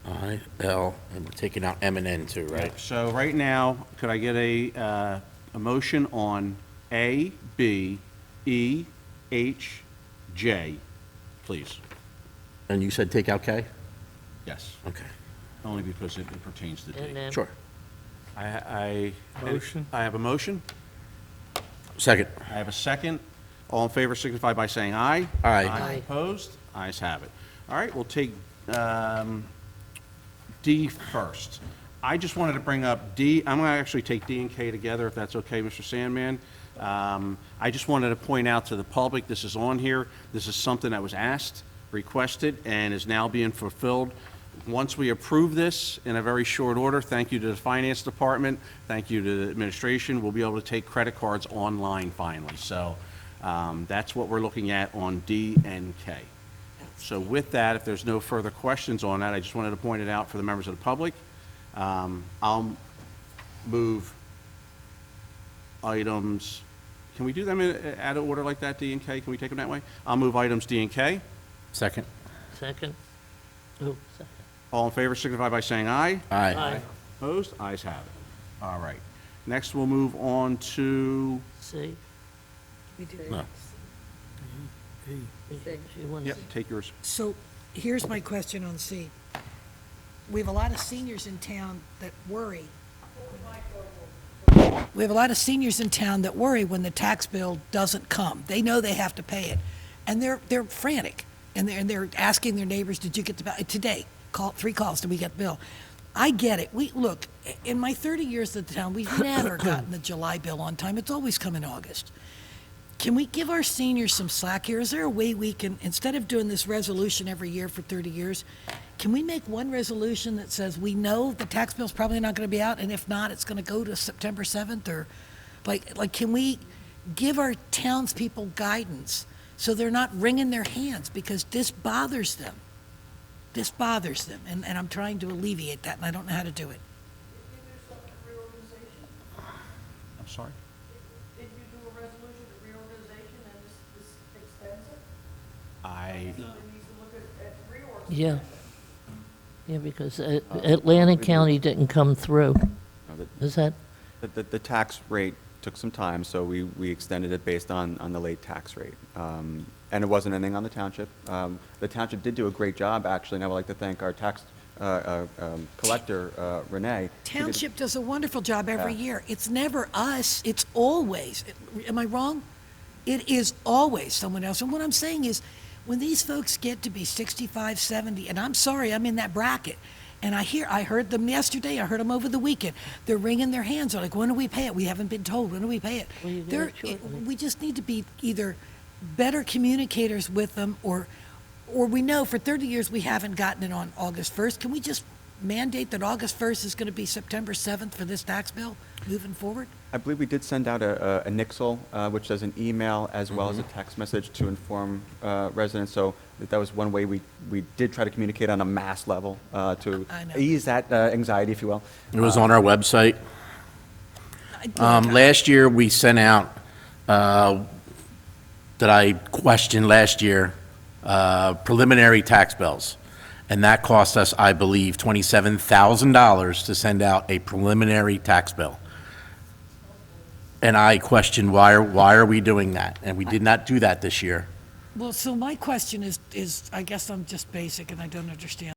I, L, and we're taking out M and N too, right? So right now, could I get a motion on A, B, E, H, J, please? And you said take out K? Yes, Okay, only because it pertains to D. And then sure. Motion. I have a motion. Second. I have a second. All in favor signify by saying aye. Aye. Aye. Opposed? Ayes have it. All right, we'll take D first. I just wanted to bring up D. I'm going to actually take D and K together, if that's okay, Mr. Sandman. I just wanted to point out to the public, this is on here. This is something that was asked, requested, and is now being fulfilled. Once we approve this in a very short order, thank you to the Finance Department, thank you to the administration, we'll be able to take credit cards online finally. So that's what we're looking at on D and K. So with that, if there's no further questions on that, I just wanted to point it out for the members of the public. I'll move items, can we do them out of order like that, D and K? Can we take them that way? I'll move items D and K. Second. second. Oh, second. All in favor signify by saying aye. Aye. Opposed? Ayes have it. All right. Next, we'll move on to, See? No. If you want yep, take yours. So here's my question on C. We have a lot of seniors in town that worry. We have a lot of seniors in town that worry when the tax bill doesn't come. They know they have to pay it, and they're frantic, and they're asking their neighbors, "Did you get the bill today?" 3 calls, "Did we get the bill?" I get it. Look, in my 30 years at the town, we've never gotten the July bill on time. It's always come in August. Can we give our seniors some slack here? Is there a way we can, instead of doing this resolution every year for 30 years, can we make one resolution that says we know the tax bill's probably not going to be out, and if not, it's going to go to September 7th? Or, like, can we give our townspeople guidance so they're not wringing their hands because this bothers them? This bothers them, and I'm trying to alleviate that, and I don't know how to do it. I'm sorry? Did you do a resolution of reorganization and this extends it? I, So it needs to look at reorg. Yeah. Yeah, because Atlantic County didn't come through. Is that, The tax rate took some time, so we extended it based on the late tax rate. And it wasn't anything on the township. The township did do a great job, actually, and I would like to thank our tax collector, Renee. She did- Township does a wonderful job every Yeah. year. It's never us, it's always, am I wrong? It is always someone else. And what I'm saying is, when these folks get to be 65, 70, and I'm sorry, I'm in that bracket, and I heard them yesterday, I heard them over the weekend, they're wringing their hands, they're like, when do we pay it? We haven't been told, when do we pay it? Well, you get They're- it shortly. We just need to be either better communicators with them, or we know for 30 years we haven't gotten it on August 1st. Can we just mandate that August 1st is going to be September 7th for this tax bill moving forward? I believe we did send out a nixle, which does an email as well as a text message to inform residents. So that was one way we did try to communicate on a mass level to I know. ease that anxiety, if you will. It was on our website. Last year, we sent out, that I questioned last year, preliminary tax bills. And that cost us, I believe, $27,000 to send out a preliminary tax bill. And I questioned, why are we doing that? And we did not do that this year. Well, so my question is, I guess I'm just basic and I don't understand.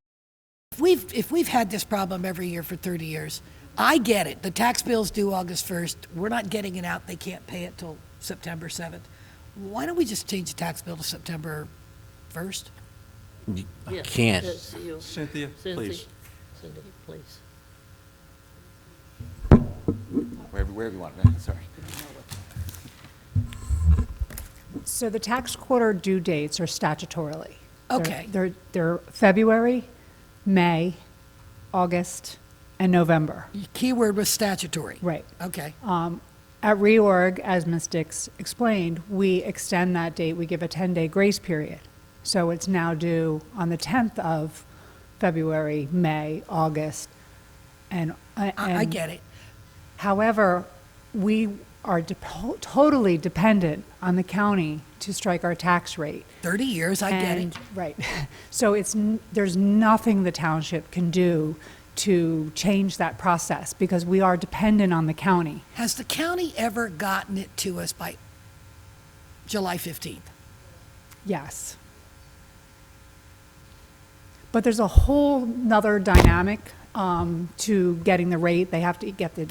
If we've had this problem every year for 30 years, I get it. The tax bill's due August 1st. We're not getting it out. They can't pay it till September 7th. Why don't we just change the tax bill to September 1st? yeah. can't. that's you. Cynthia, please. Cindy, please. Wherever you want, sorry. So the tax quarter due dates are statutorily. Okay. They're February, May, August, and November. Keyword was statutory. Right. Okay. At reorg, as Ms. Dix explained, we extend that date. We give a 10-day grace period. So it's now due on the 10th of February, May, August, and I get it. However, we are totally dependent on the county to strike our tax rate. 30 years, I get it. And- Right. So there's nothing the township can do to change that process because we are dependent on the county. Has the county ever gotten it to us by July 15th? Yes. But there's a whole nother dynamic to getting the rate. They have to get the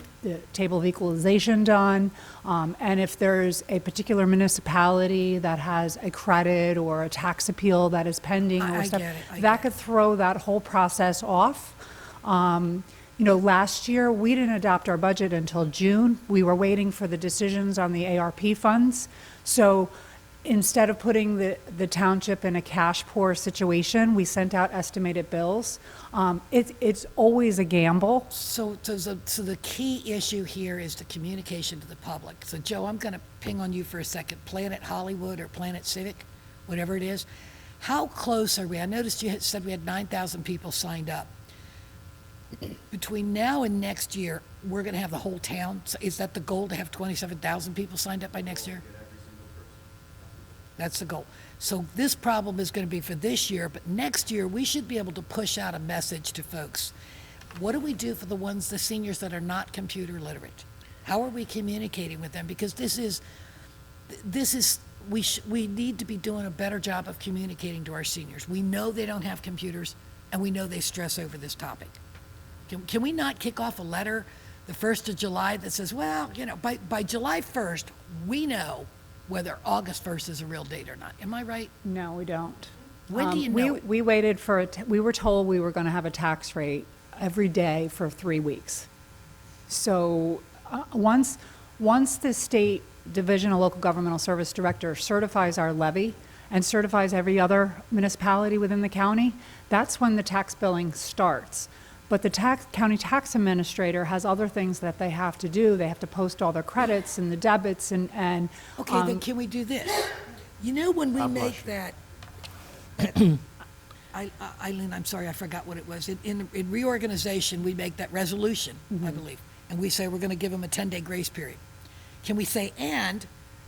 table of equalization done. And if there's a particular municipality that has a credit or a tax appeal that is pending or I stuff, get it, I that get could throw that whole process off. Last year, we didn't adopt our budget until June. We were waiting for the decisions on the ARP funds. So instead of putting the township in a cash poor situation, we sent out estimated bills. It's always a gamble. So the key issue here is the communication to the public. So Joe, I'm going to ping on you for a second. Planet Hollywood or Planet Civic, whatever it is. How close are we? I noticed you said we had 9,000 people signed up. Between now and next year, we're going to have the whole town. So is that the goal, to have 27,000 people signed up by next year? That's the goal. So this problem is going to be for this year, but next year, we should be able to push out a message to folks. What do we do for the seniors that are not computer literate? How are we communicating with them? Because we need to be doing a better job of communicating to our seniors. We know they don't have computers, and we know they stress over this topic. Can we not kick off a letter the 1st of July that says, well, by July 1st, we know whether August 1st is a real date or not? Am I right? No, we don't. When do you know it? We waited for we were told we were going to have a tax rate every day for 3 weeks. So once the state Division of Local Governmental Service Director certifies our levy and certifies every other municipality within the county, that's when the tax billing starts. But the county tax administrator has other things that they have to do. They have to post all their credits and the debits and Okay, then can we do this? When we make that, Eileen, I'm sorry, I forgot what it was. In reorganization, we make that resolution, I believe, and we say we're going to give them a 10-day grace period. Can we say, and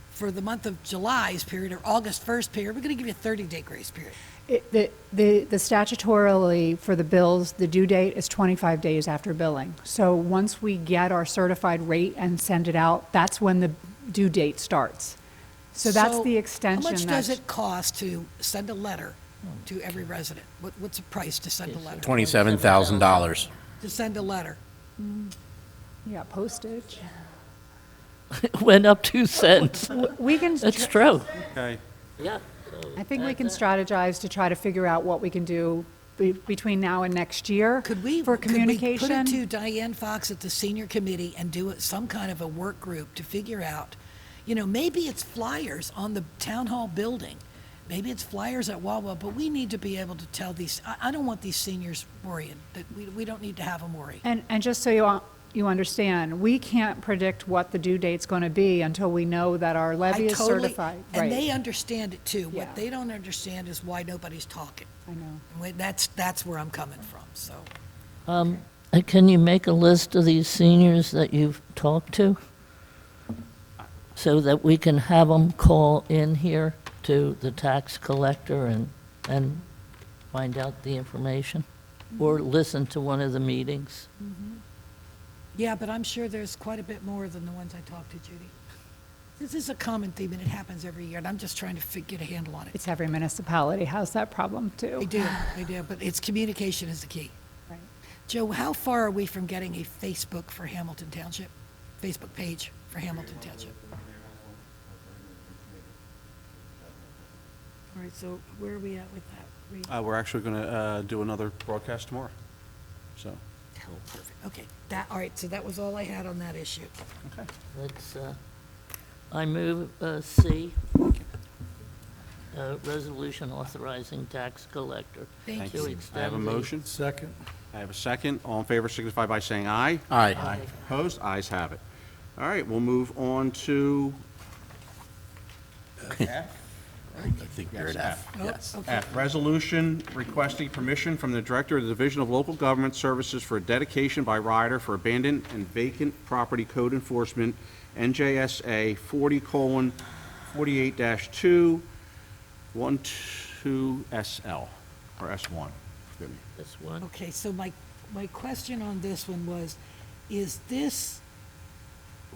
for the month of July's period or August 1st period, we're going to give you a 30-day grace period? The statutorily for the bills, the due date is 25 days after billing. So once we get our certified rate and send it out, that's when the due date starts. So that's the extension. How much does it cost to send a letter to every resident? What's the price to send a letter? $27,000. To send a letter? Yeah, postage. It went up 2 cents. We can. It's true. Okay. Yeah. I think we can strategize to try to figure out what we can do between now and next year Could we for communication. Could we put it to Diane Fox at the senior committee and do some kind of a work group to figure out, maybe it's flyers on the town hall building. Maybe it's flyers at Wawa, but we need to be able to tell these, I don't want these seniors worrying, that we don't need to have them worry. And just so you understand, we can't predict what the due date's going to be until we know that our levy is certified. And Right. they understand it too. Yeah. What they don't understand is why nobody's talking. I know. And that's where I'm coming from, so. Can you make a list of these seniors that you've talked to? So that we can have them call in here to the tax collector and find out the information? Or listen to one of the meetings? Yeah, but I'm sure there's quite a bit more than the ones I talked to, Judy. This is a common theme, and it happens every year, and I'm just trying to get a handle on it. It's every municipality has that problem too. They do, but it's communication is the key. Right. Joe, how far are we from getting a Facebook for Hamilton Township? Facebook page for Hamilton Township? All right, so where are we at with that? We're actually going to do another broadcast tomorrow. So, Oh, perfect, okay. All right, so that was all I had on that issue. okay. Let's, I move C, resolution authorizing tax collector Thank to you. I have extend a the motion. Second. I have a second. All in favor signify by saying aye. Aye. Opposed? Ayes have it. All right, we'll move on to F. I think you're at F. Yes. Okay. F, resolution requesting permission from the Director of the Division of Local Government Services for a dedication by rider for abandoned and vacant property code enforcement, NJSA 40:48-2, 12SL, or S1, forgive me. This one. Okay, so my question on this one was, is this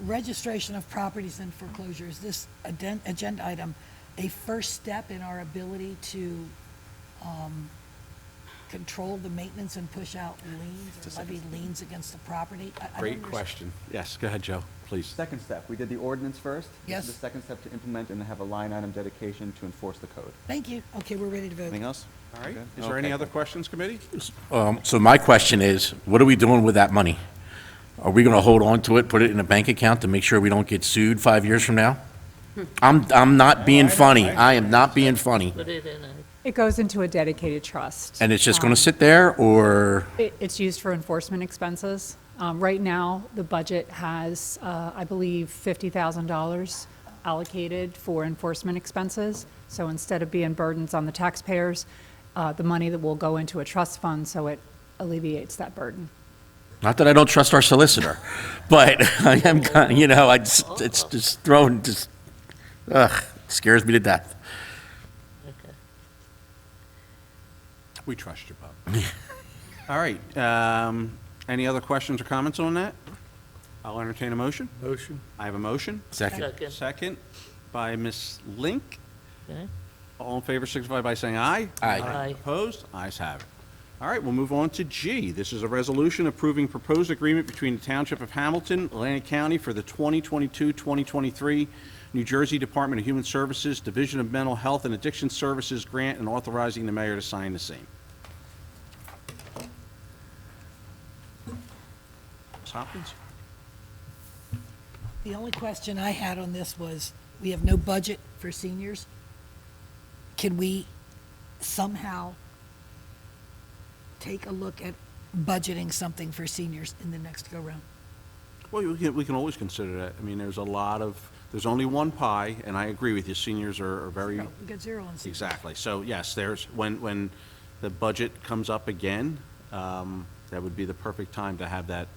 registration of properties in foreclosure, is this agenda item a first step in our ability to control the maintenance and push out liens or levy liens against the property? I don't Great understand. question. Yes, go ahead, Joe, please. Second step, we did the ordinance first. Yes. This is the second step to implement and have a line item dedication to enforce the code. Thank you. Okay, we're ready to vote. Anything else? All right, Okay. is there any Okay. other questions, committee? So my question is, what are we doing with that money? Are we gonna hold on to it, put it in a bank account to make sure we don't get sued 5 years from now? I'm not being funny. I am not being funny. Put it in a, It goes into a dedicated trust. And it's just gonna sit there, or? It's used for enforcement expenses. Right now, the budget has, I believe, $50,000 allocated for enforcement expenses. So instead of being burdens on the taxpayers, the money that will go into a trust fund, so it alleviates that burden. Not that I don't trust our solicitor, but I am, it's just thrown, scares me to death. okay. We trust you, Bob. All right, any other questions or comments on that? I'll entertain a motion. Motion? I have a motion. Second. Second. Second by Ms. Link. Okay. All in favor signify by saying aye. Aye. Aye. Opposed? Ayes have it. All right, we'll move on to G. This is a resolution approving proposed agreement between the Township of Hamilton, Atlantic County for the 2022-2023 New Jersey Department of Human Services Division of Mental Health and Addiction Services grant and authorizing the mayor to sign the same. Ms. Hopkins? The only question I had on this was, we have no budget for seniors. Can we somehow take a look at budgeting something for seniors in the next go-round? Well, we can always consider that. I mean, there's only one pie, and I agree with you, seniors are very. We got zero on seniors. Exactly. So, yes, when the budget comes up again, that would be the perfect time to have that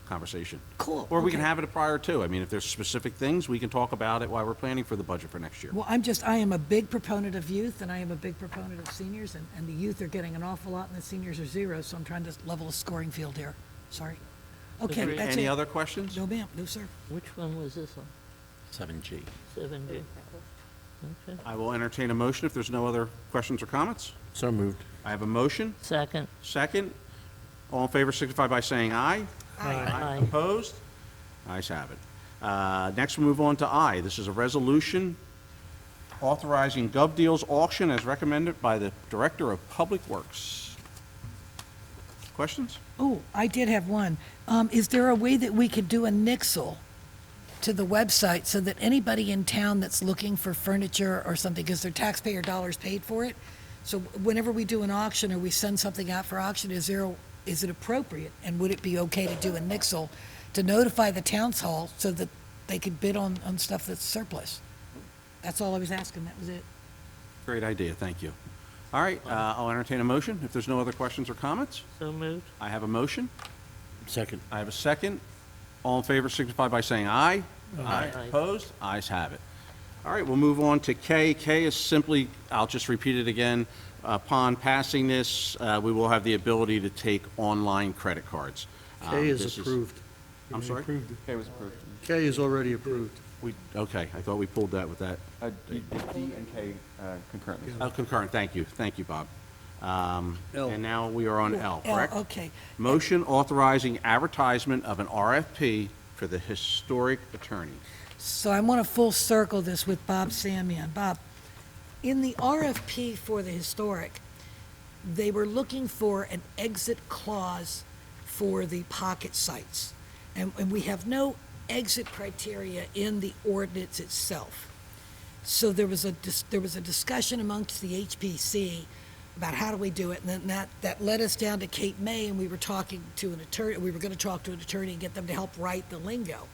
conversation. Cool. Or we can Okay. have it prior to. I mean, if there's specific things, we can talk about it while we're planning for the budget for next year. Well, I am a big proponent of youth, and I am a big proponent of seniors, and the youth are getting an awful lot, and the seniors are zero, so I'm trying to level a scoring field here. Sorry. Okay, Agreed. that's it. Any other questions? No, ma'am. No, sir. Which one was this one? 7G. 7G. Okay. I will entertain a motion if there's no other questions or comments. So moved. I have a motion. Second. Second. All in favor signify by saying aye. Aye. Opposed? Ayes have it. Next, we'll move on to I. This is a resolution authorizing Gov Deals auction as recommended by the Director of Public Works. Questions? Oh, I did have one. Is there a way that we could do a nixle to the website so that anybody in town that's looking for furniture or something, because their taxpayer dollars paid for it, so whenever we do an auction or we send something out for auction, is it appropriate, and would it be okay to do a nixle to notify the town hall so that they could bid on stuff that's surplus? That's all I was asking, that was it. Great idea, thank you. All right, I'll entertain a motion if there's no other questions or comments. So moved. I have a motion. Second. I have a second. All in favor signify by saying aye. Aye. Opposed? Ayes have it. All right, we'll move on to K. K is simply, I'll just repeat it again. Upon passing this, we will have the ability to take online credit cards. K is This approved. I'm sorry? Okay, was approved. K is already approved. Okay, I thought we pulled that with that. D and K concurrently. Oh, concurrent, thank you, Bob. L. And now we are on L, correct? Okay. Motion authorizing advertisement of an RFP for the historic attorney. So I want to full circle this with Bob Samian. Bob, in the RFP for the historic, they were looking for an exit clause for the pocket sites. And we have no exit criteria in the ordinance itself. So there was a discussion amongst the HPC about how do we do it, and then that led us down to Cape May, and we were talking to an attorney, we were going to talk to an attorney and get them to help write the lingo.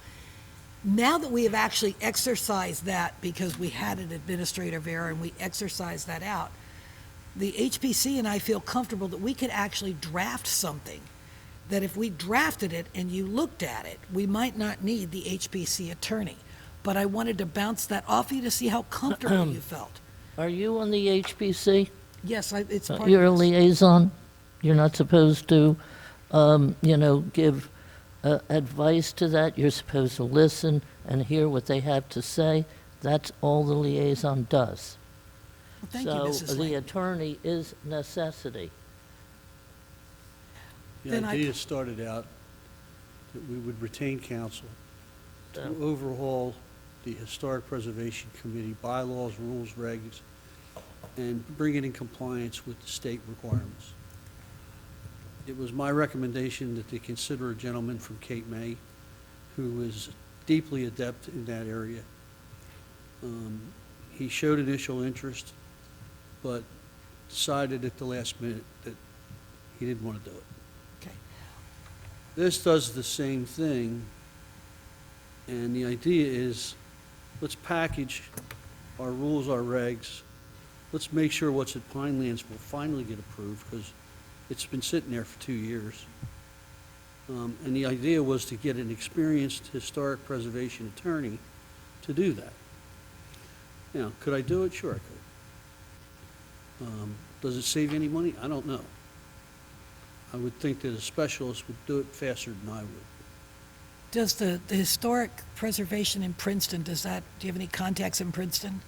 Now that we have actually exercised that, because we had an administrative error and we exercised that out, the HPC and I feel comfortable that we could actually draft something, that if we drafted it and you looked at it, we might not need the HPC attorney. But I wanted to bounce that off you to see how comfortable you felt. Are you on the HPC? Yes, it's part of You're a this. liaison? You're not supposed to, give advice to that? You're supposed to listen and hear what they have to say? That's all the liaison does. Well, thank you, So Mrs. the Lane. attorney is necessity. The Then I- idea started out that we would retain counsel to overhaul the Historic Preservation Committee bylaws, rules, regs, and bring it in compliance with the state requirements. It was my recommendation that they consider a gentleman from Cape May who is deeply adept in that area. He showed initial interest, but decided at the last minute that he didn't want to do it. Okay. This does the same thing, and the idea is, let's package our rules, our regs. Let's make sure what's at Pinelands will finally get approved, because it's been sitting there for 2 years. And the idea was to get an experienced historic preservation attorney to do that. Now, could I do it? Sure I could. Does it save any money? I don't know. I would think that a specialist would do it faster than I would. Does the historic preservation in Princeton, do you have any contacts in Princeton?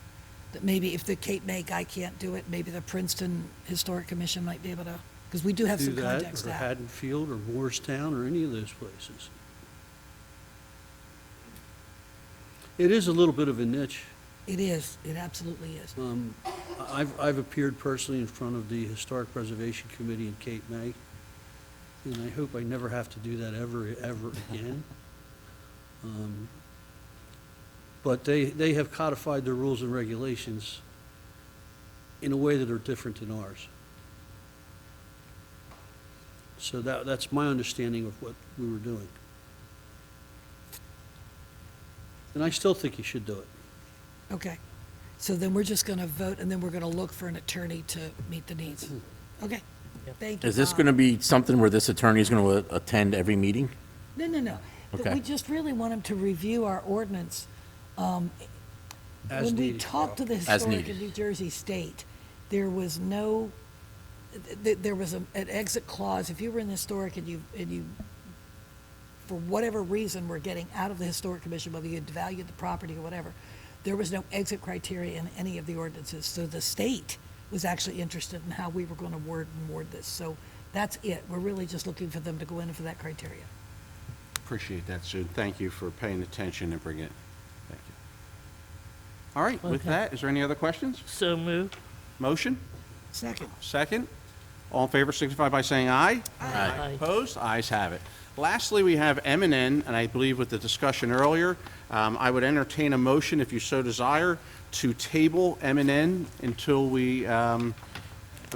That maybe if the Cape May guy can't do it, maybe the Princeton Historic Commission might be able to, because we do have some Do contacts that, or now. Haddonfield, or Moorestown, or any of those places. It is a little bit of a niche. It is, it absolutely is. I've appeared personally in front of the Historic Preservation Committee in Cape May, and I hope I never have to do that ever again. But they have codified their rules and regulations in a way that are different than ours. So that's my understanding of what we were doing. And I still think you should do it. Okay. So then we're just going to vote, and then we're going to look for an attorney to meet the needs. Okay. Thank you, Is this Bob. going to be something where this attorney is going to attend every meeting? No. But Okay. we just really want him to review our ordinance. As When we needed. talked to the As Historic needed. in New Jersey State, there was there was an exit clause. If you were in the Historic and you, for whatever reason, were getting out of the Historic Commission, whether you had devalued the property or whatever, there was no exit criteria in any of the ordinances. So the state was actually interested in how we were going to word this. So that's it. We're really just looking for them to go in for that criteria. Appreciate that, Sue. Thank you for paying attention and bringing it. Thank you. All right, with Okay. that, is there any other questions? So moved. Motion? Second. Second? All in favor signify by saying aye. Aye. Opposed? Ayes have it. Lastly, we have M&N, and I believe with the discussion earlier, I would entertain a motion, if you so desire, to table M&N until we go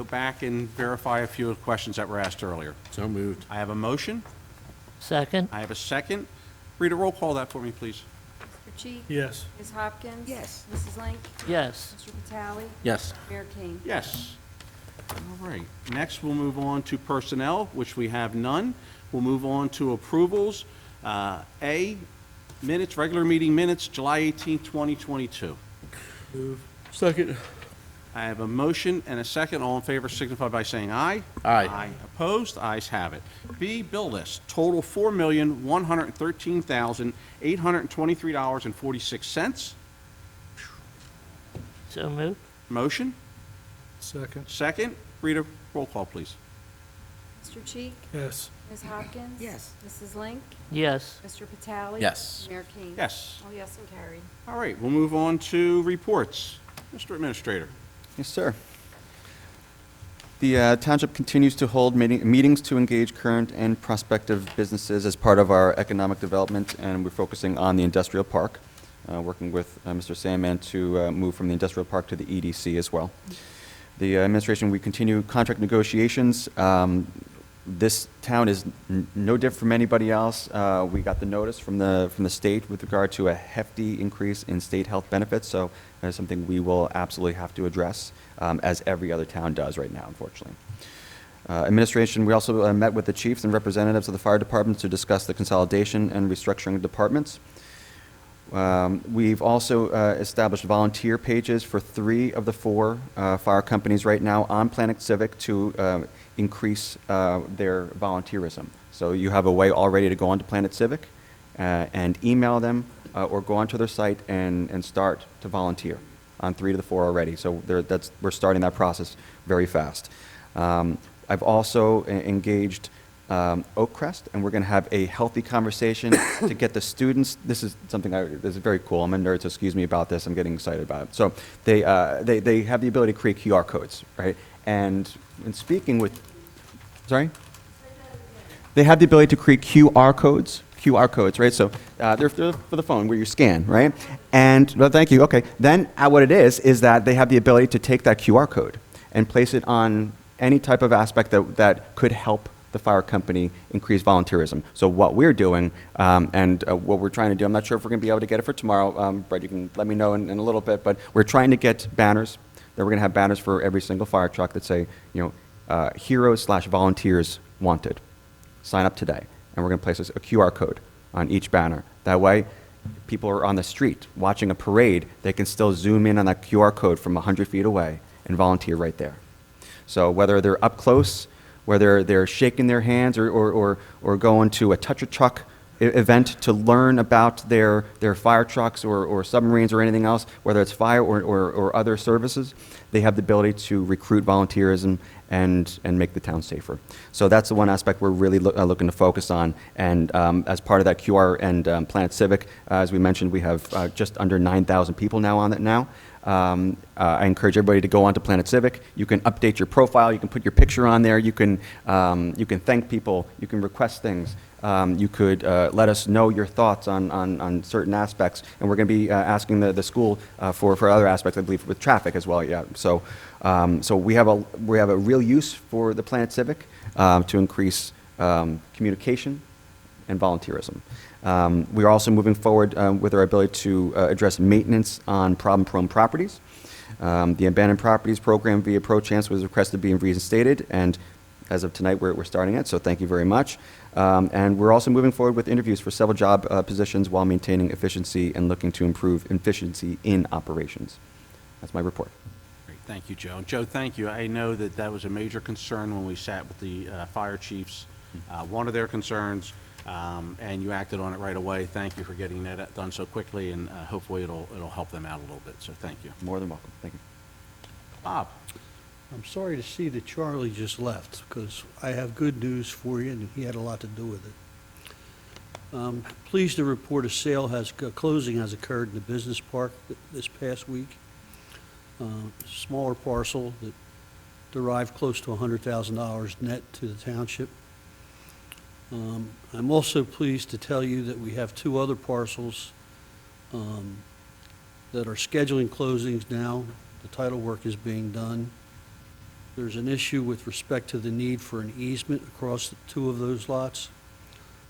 back and verify a few of the questions that were asked earlier. So moved. I have a motion. Second? I have a second. Rita, roll call that for me, please. Mr. Cheek? Yes. Ms. Hopkins? Yes. Mrs. Link? Yes. Mr. Vitale? Yes. Mayor King? Yes. All right. Next, we'll move on to personnel, which we have none. We'll move on to approvals. A, minutes, regular meeting minutes, July 18, 2022. Second. I have a motion and a second. All in favor signify by saying aye. Aye. Opposed? Ayes have it. B, bill list, total $4,113,823.46. So moved. Motion? Second. Second. Rita, roll call, please. Mr. Cheek? Yes. Ms. Hopkins? Yes. Mrs. Link? Yes. Mr. Vitale? Yes. Mayor King? Yes. All yes and carried. All right, we'll move on to reports. Mr. Administrator. Yes, sir. The township continues to hold meetings to engage current and prospective businesses as part of our economic development, and we're focusing on the industrial park, working with Mr. Sandman to move from the industrial park to the EDC as well. The administration, we continue contract negotiations. This town is no different from anybody else. We got the notice from the state with regard to a hefty increase in state health benefits, so that's something we will absolutely have to address, as every other town does right now, unfortunately. Administration, we also met with the chiefs and representatives of the fire departments to discuss the consolidation and restructuring of departments. We've also established volunteer pages for 3 of the 4 fire companies right now on Planet Civic to increase their volunteerism. So you have a way already to go onto Planet Civic and email them or go onto their site and start to volunteer on 3 of the 4 already. So we're starting that process very fast. I've also engaged Oakcrest, and we're going to have a healthy conversation to get the students. This is something this is very cool. I'm a nerd, so excuse me about this. I'm getting excited about it. So they have the ability to create QR codes, right? And in speaking with, sorry? They have the ability to create QR codes, right? So they're for the phone where you scan, right? And, well, thank you, okay. Then what it is that they have the ability to take that QR code and place it on any type of aspect that could help the fire company increase volunteerism. So what we're doing and what we're trying to do, I'm not sure if we're going to be able to get it for tomorrow, Brett, you can let me know in a little bit, but we're trying to get banners. That we're going to have banners for every single fire truck that say, heroes/volunteers wanted. Sign up today. And we're going to place a QR code on each banner. That way, people are on the street watching a parade, they can still zoom in on that QR code from 100 feet away and volunteer right there. So whether they're up close, whether they're shaking their hands or going to a touch a truck event to learn about their fire trucks or submarines or anything else, whether it's fire or other services, they have the ability to recruit volunteerism and make the town safer. So that's the one aspect we're really looking to focus on. And as part of that QR and Planet Civic, as we mentioned, we have just under 9,000 people now on it now. I encourage everybody to go onto Planet Civic. You can update your profile. You can put your picture on there. You can thank people. You can request things. You could let us know your thoughts on certain aspects. And we're going to be asking the school for other aspects, I believe, with traffic as well. Yeah. So we have a real use for the Planet Civic to increase communication and volunteerism. We are also moving forward with our ability to address maintenance on problem-prone properties. The Abandoned Properties Program via ProChance was requested to be reinstated, and as of tonight, we're starting it, so thank you very much. And we're also moving forward with interviews for several job positions while maintaining efficiency and looking to improve efficiency in operations. That's my report. Great, thank you, Joe. Joe, thank you. I know that was a major concern when we sat with the fire chiefs. One of their concerns, and you acted on it right away. Thank you for getting that done so quickly, and hopefully it'll help them out a little bit, so thank you. More than welcome. Thank you. Bob? I'm sorry to see that Charlie just left, because I have good news for you, and he had a lot to do with it. Pleased to report a closing has occurred in the business park this past week. Smaller parcel that derived close to $100,000 net to the township. I'm also pleased to tell you that we have 2 other parcels that are scheduling closings now. The title work is being done. There's an issue with respect to the need for an easement across the 2 of those lots.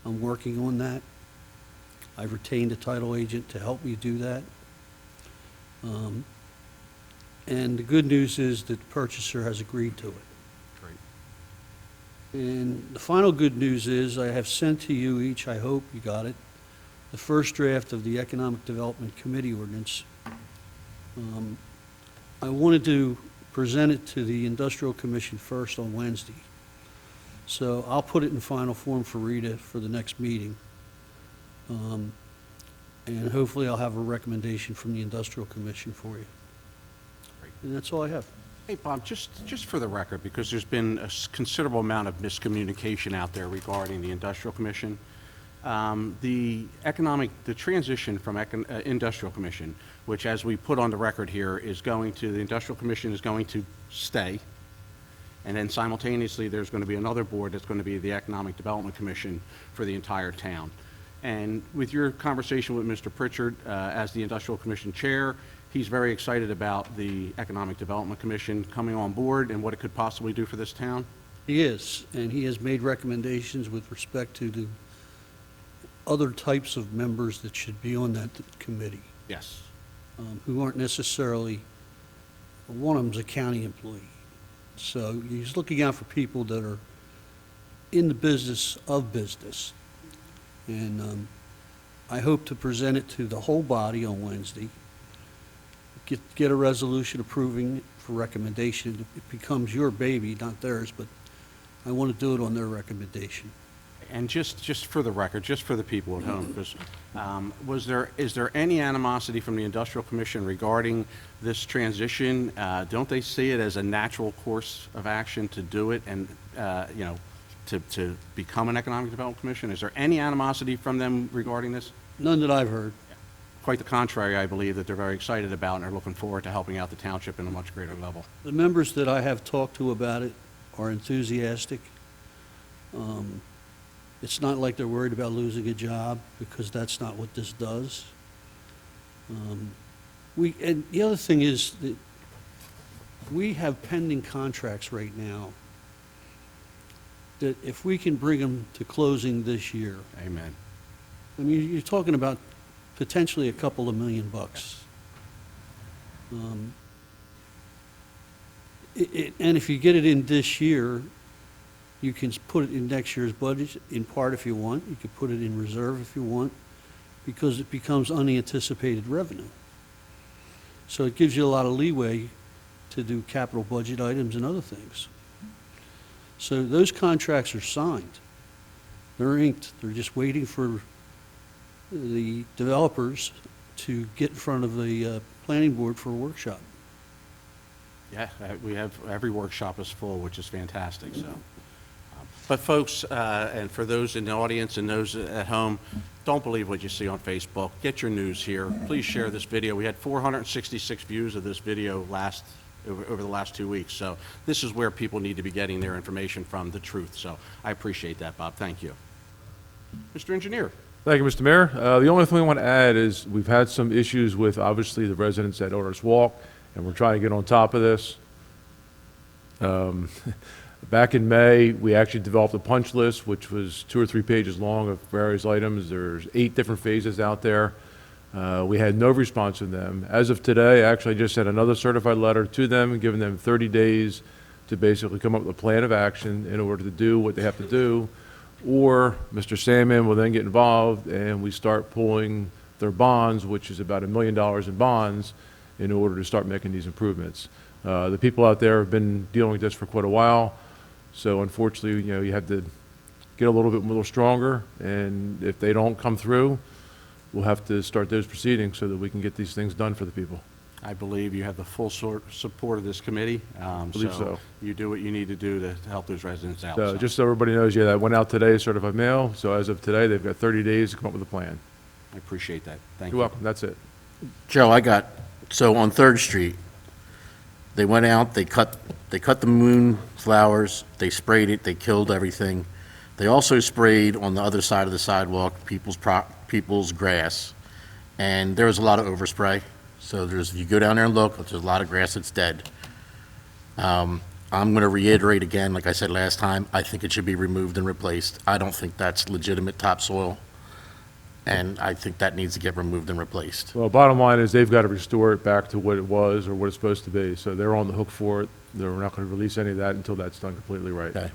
I'm working on that. I've retained a title agent to help me do that. And the good news is that the purchaser has agreed to it. Great. And the final good news is I have sent to you each, I hope you got it, the first draft of the Economic Development Committee ordinance. I wanted to present it to the Industrial Commission first on Wednesday. So I'll put it in final form for Rita for the next meeting. And hopefully I'll have a recommendation from the Industrial Commission for you. Great. And that's all I have. Hey, Bob, just for the record, because there's been a considerable amount of miscommunication out there regarding the Industrial Commission. The transition from Industrial Commission, which as we put on the record here, the Industrial Commission is going to stay. And then simultaneously, there's going to be another board that's going to be the Economic Development Commission for the entire town. And with your conversation with Mr. Pritchard as the Industrial Commission Chair, he's very excited about the Economic Development Commission coming on board and what it could possibly do for this town. He is, and he has made recommendations with respect to the other types of members that should be on that committee, Yes. who aren't necessarily, one of them's a county employee. So he's looking out for people that are in the business of business. And I hope to present it to the whole body on Wednesday, get a resolution approving it for recommendation. It becomes your baby, not theirs, but I want to do it on their recommendation. And just for the record, just for the people at home, because is there any animosity from the Industrial Commission regarding this transition? Don't they see it as a natural course of action to do it and, to become an Economic Development Commission? Is there any animosity from them regarding this? None that I've heard. Quite the contrary, I believe, that they're very excited about and are looking forward to helping out the township in a much greater level. The members that I have talked to about it are enthusiastic. It's not like they're worried about losing a job, because that's not what this does. And the other thing is that we have pending contracts right now that if we can bring them to closing this year, Amen. I mean, you're talking about potentially a couple of $1 million. And if you get it in this year, you can put it in next year's budget in part if you want. You could put it in reserve if you want, because it becomes unanticipated revenue. So it gives you a lot of leeway to do capital budget items and other things. So those contracts are signed. They're inked. They're just waiting for the developers to get in front of the planning board for a workshop. Yeah, we have, every workshop is full, which is fantastic, so. But folks, and for those in the audience and those at home, don't believe what you see on Facebook. Get your news here. Please share this video. We had 466 views of this video over the last 2 weeks. So this is where people need to be getting their information from, the truth. So I appreciate that, Bob. Thank you. Mr. Engineer. Thank you, Mr. Mayor. The only thing we want to add is we've had some issues with, obviously, the residents at Owners Walk, and we're trying to get on top of this. Back in May, we actually developed a punch list, which was 2 or 3 pages long of various items. There's 8 different phases out there. We had no response from them. As of today, actually, I just sent another certified letter to them, giving them 30 days to basically come up with a plan of action in order to do what they have to do. Or Mr. Salmon will then get involved, and we start pulling their bonds, which is about $1 million in bonds, in order to start making these improvements. The people out there have been dealing with this for quite a while. So unfortunately, you have to get a little stronger, and if they don't come through, we'll have to start those proceedings so that we can get these things done for the people. I believe you have the full support of this committee. Believe so. You do what you need to do to help those residents out. So just so everybody knows, yeah, that went out today, certified mail. So as of today, they've got 30 days to come up with a plan. I appreciate that. Thank you. You're welcome. That's it. Joe, so on 3rd Street, they went out, they cut the moonflowers, they sprayed it, they killed everything. They also sprayed on the other side of the sidewalk, people's grass, and there was a lot of overspray. So if you go down there and look, there's a lot of grass that's dead. I'm going to reiterate again, like I said last time, I think it should be removed and replaced. I don't think that's legitimate topsoil, and I think that needs to get removed and replaced. Well, bottom line is they've got to restore it back to what it was or what it's supposed to be. So they're on the hook for it. They're not going to release any of that until that's done completely right. Okay.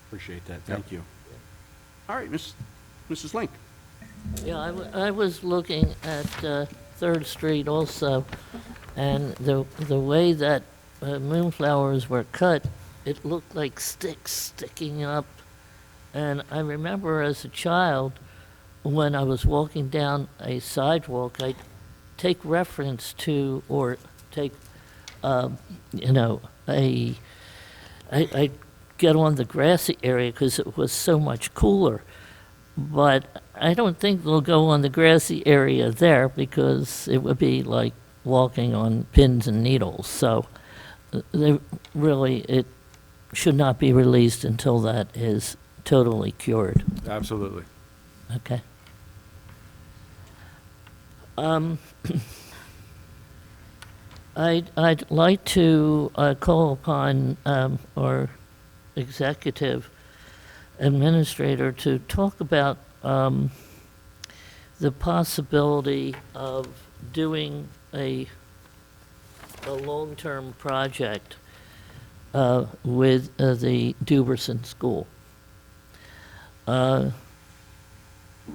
Appreciate that. Thank you. All right, Mrs. Link. Yeah, I was looking at 3rd Street also, and the way that moonflowers were cut, it looked like sticks sticking up. And I remember as a child, when I was walking down a sidewalk, I'd take reference to, or take, I'd get on the grassy area because it was so much cooler. But I don't think they'll go on the grassy area there because it would be like walking on pins and needles. So it should not be released until that is totally cured. Absolutely. Okay. I'd like to call upon or executive administrator to talk about the possibility of doing a long-term project with the Duberson School.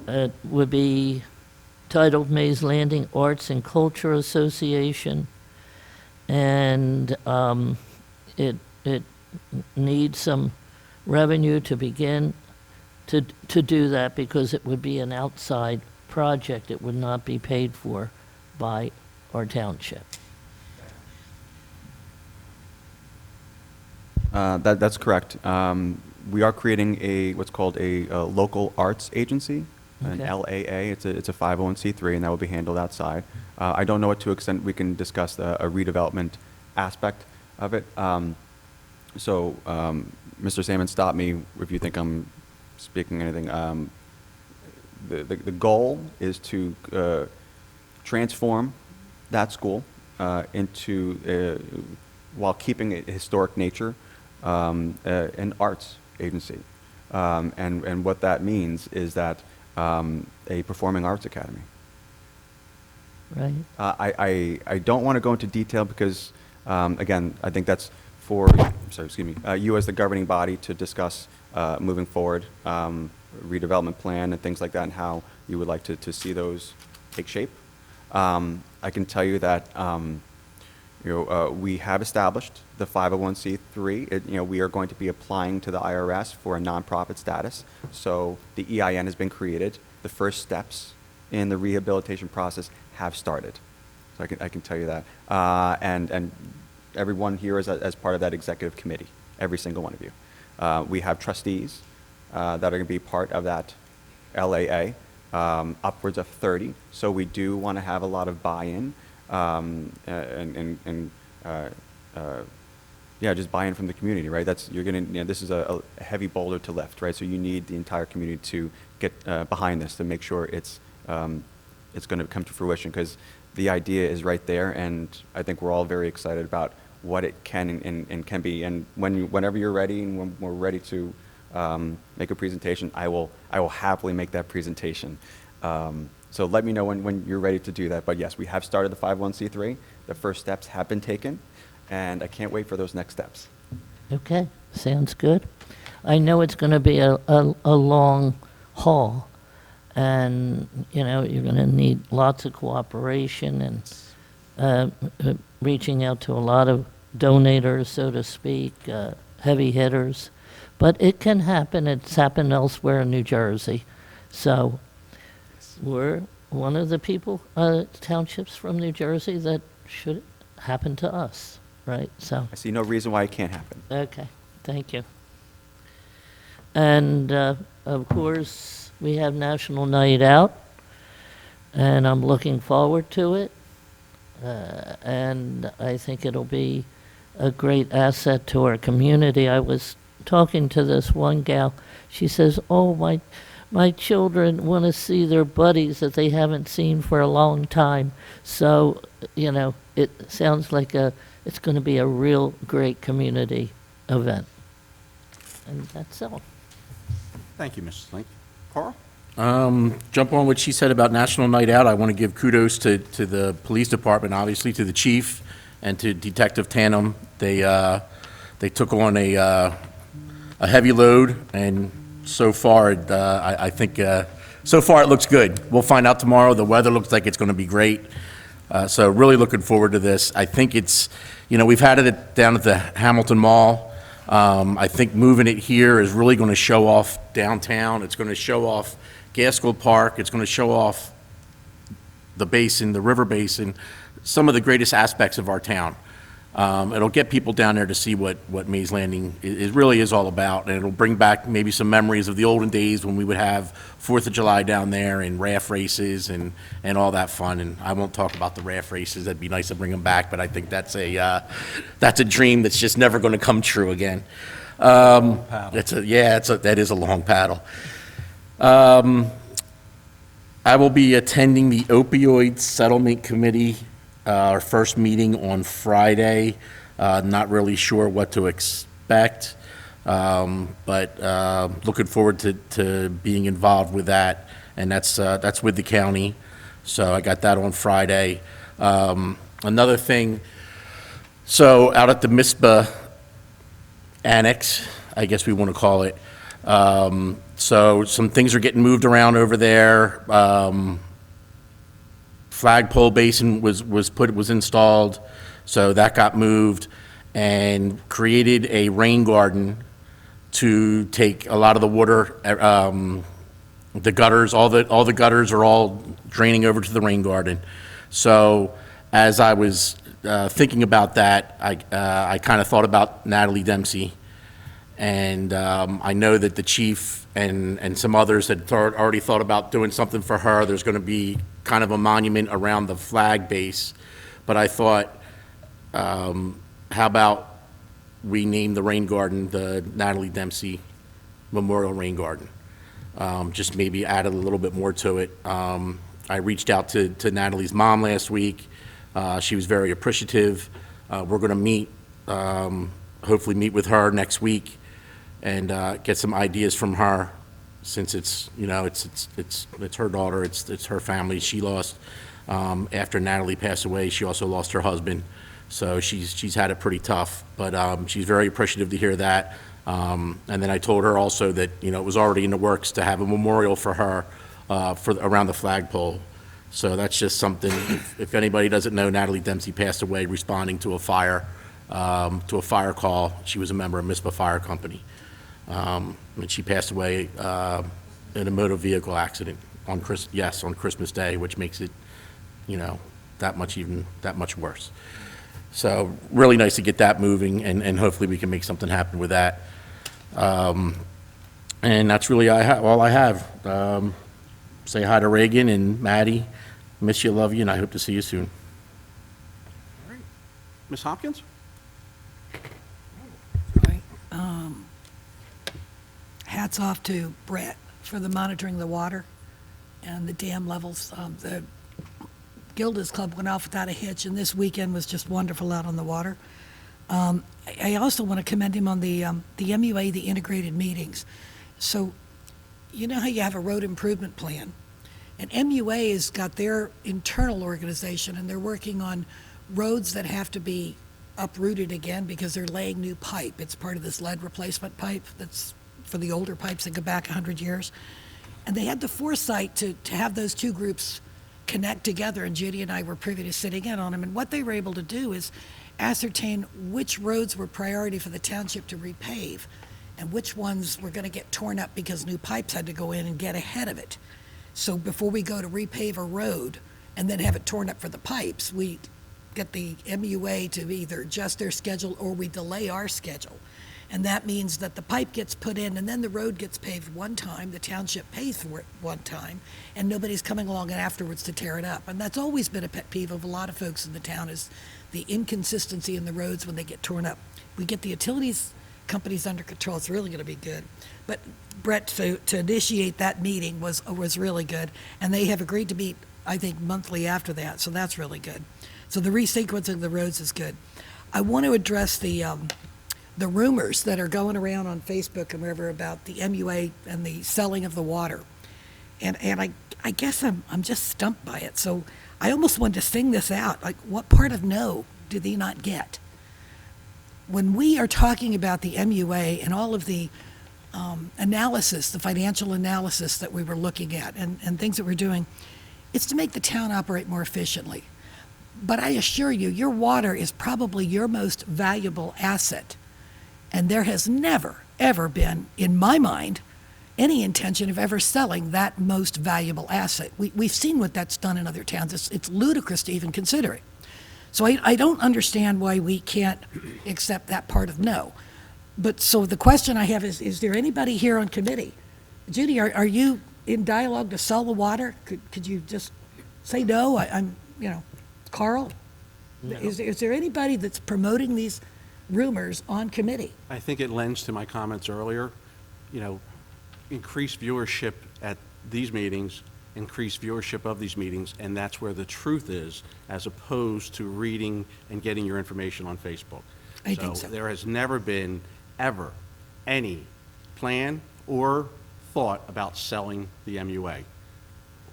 It would be titled Mays Landing Arts and Culture Association, and it needs some revenue to begin to do that, because it would be an outside project. It would not be paid for by our township. That's correct. We are creating what's called a local arts agency, an Okay. LAA. It's a 501c3, and that will be handled outside. I don't know to what extent we can discuss a redevelopment aspect of it. Mr. Salmon, stop me if you think I'm speaking anything. The goal is to transform that school into, while keeping a historic nature, an arts agency. And what that means is that a performing arts academy. Right? I don't want to go into detail because, again, I think that's for, you as the governing body to discuss moving forward, redevelopment plan and things like that, and how you would like to see those take shape. I can tell you that we have established the 501c3. We are going to be applying to the IRS for a nonprofit status. So the EIN has been created. The first steps in the rehabilitation process have started. So I can tell you that. And everyone here is as part of that executive committee, every single one of you. We have trustees that are going to be part of that LAA, upwards of 30. So we do want to have a lot of buy-in. Just buy-in from the community, right? This is a heavy boulder to lift, right? So you need the entire community to get behind this to make sure it's going to come to fruition, because the idea is right there, and I think we're all very excited about what it can and can be. And whenever you're ready and when we're ready to make a presentation, I will happily make that presentation. So let me know when you're ready to do that. But yes, we have started the 501c3. The first steps have been taken, and I can't wait for those next steps. Okay, sounds good. I know it's going to be a long haul, and, you're going to need lots of cooperation and reaching out to a lot of donators, so to speak, heavy hitters. But it can happen. It's happened elsewhere in New Jersey. So we're one of the townships from New Jersey that should happen to us, right? So. I see no reason why it can't happen. Okay, thank you. And, of course, we have National Night Out, and I'm looking forward to it. And I think it'll be a great asset to our community. I was talking to this one gal. She says, "Oh, my children want to see their buddies that they haven't seen for a long time." So, it sounds like it's going to be a real great community event. And that's all. Thank you, Mrs. Link. Carl? Jump on what she said about National Night Out. I want to give kudos to the police department, obviously, to the chief and to Detective Tannum. They took on a heavy load, and so far, I think, so far it looks good. We'll find out tomorrow. The weather looks like it's going to be great. So really looking forward to this. I think it's, we've had it down at the Hamilton Mall. I think moving it here is really going to show off downtown. It's going to show off Gaskell Park. It's going to show off the basin, the river basin, some of the greatest aspects of our town. It'll get people down there to see what Mays Landing really is all about, and it'll bring back maybe some memories of the olden days when we would have 4th of July down there and raft races and all that fun. And I won't talk about the raft races. That'd be nice to bring them back, but I think that's a dream that's just never going to come true again. That is a long paddle. I will be attending the Opioid Settlement Committee, our first meeting on Friday. Not really sure what to expect. But looking forward to being involved with that, and that's with the county. So I got that on Friday. Another thing, so out at the MISPA Annex, I guess we want to call it, so some things are getting moved around over there. Flagpole basin was installed, so that got moved, and created a rain garden to take a lot of the water, the gutters, all the gutters are all draining over to the rain garden. So as I was thinking about that, I kind of thought about Natalie Dempsey, and I know that the chief and some others had already thought about doing something for her. There's going to be kind of a monument around the flag base, but I thought, how about we name the rain garden the Natalie Dempsey Memorial Rain Garden? Just maybe added a little bit more to it. I reached out to Natalie's mom last week. She was very appreciative. We're going to meet, hopefully meet with her next week, and get some ideas from her, since it's, you know, it's her daughter, it's her family. She lost, after Natalie passed away, she also lost her husband. So she's had it pretty tough, but she's very appreciative to hear that. And then I told her also that, you know, it was already in the works to have a memorial for her around the flagpole. So that's just something, if anybody doesn't know, Natalie Dempsey passed away responding to a fire call. She was a member of MISPA Fire Company. And she passed away in a motor vehicle accident on Christmas Day, which makes it, you know, that much worse. So really nice to get that moving, and hopefully we can make something happen with that. And that's really all I have. Say hi to Reagan and Maddie. Miss you, love you, and I hope to see you soon. All right. Ms. Hopkins? Right. Hats off to Brett for the monitoring the water and the dam levels. The Gilda's Club went off without a hitch, and this weekend was just wonderful out on the water. I also want to commend him on the MUA, the integrated meetings. So, you know how you have a road improvement plan, and MUA has got their internal organization, and they're working on roads that have to be uprooted again because they're laying new pipe. It's part of this lead replacement pipe that's for the older pipes that go back 100 years. And they had the foresight to have those two groups connect together, and Judy and I were privy to sitting in on them. And what they were able to do is ascertain which roads were priority for the township to repave and which ones were going to get torn up because new pipes had to go in and get ahead of it. So before we go to repave a road and then have it torn up for the pipes, we get the MUA to either adjust their schedule or we delay our schedule. And that means that the pipe gets put in and then the road gets paved one time, the township pays for it one time, and nobody's coming along afterwards to tear it up. And that's always been a pet peeve of a lot of folks in the town, is the inconsistency in the roads when they get torn up. We get the utilities companies under control, it's really going to be good. But Brett, to initiate that meeting was really good, and they have agreed to meet, I think, monthly after that, so that's really good. So the resequencing of the roads is good. I want to address the rumors that are going around on Facebook and wherever about the MUA and the selling of the water. And I guess I'm just stumped by it. So I almost wanted to sing this out. Like, what part of no do they not get? When we are talking about the MUA and all of the analysis, the financial analysis that we were looking at and things that we're doing, it's to make the town operate more efficiently. But I assure you, your water is probably your most valuable asset. And there has never, ever been, in my mind, any intention of ever selling that most valuable asset. We've seen what that's done in other towns. It's ludicrous to even consider it. So I don't understand why we can't accept that part of no. But so the question I have is there anybody here on committee? Judy, are you in dialogue to sell the water? Could you just say no? I'm, Carl? No. Is there anybody that's promoting these rumors on committee? I think it lends to my comments earlier, increased viewership at these meetings, increased viewership of these meetings, and that's where the truth is, as opposed to reading and getting your information on Facebook. I think so. There has never been, ever, any plan or thought about selling the MUA.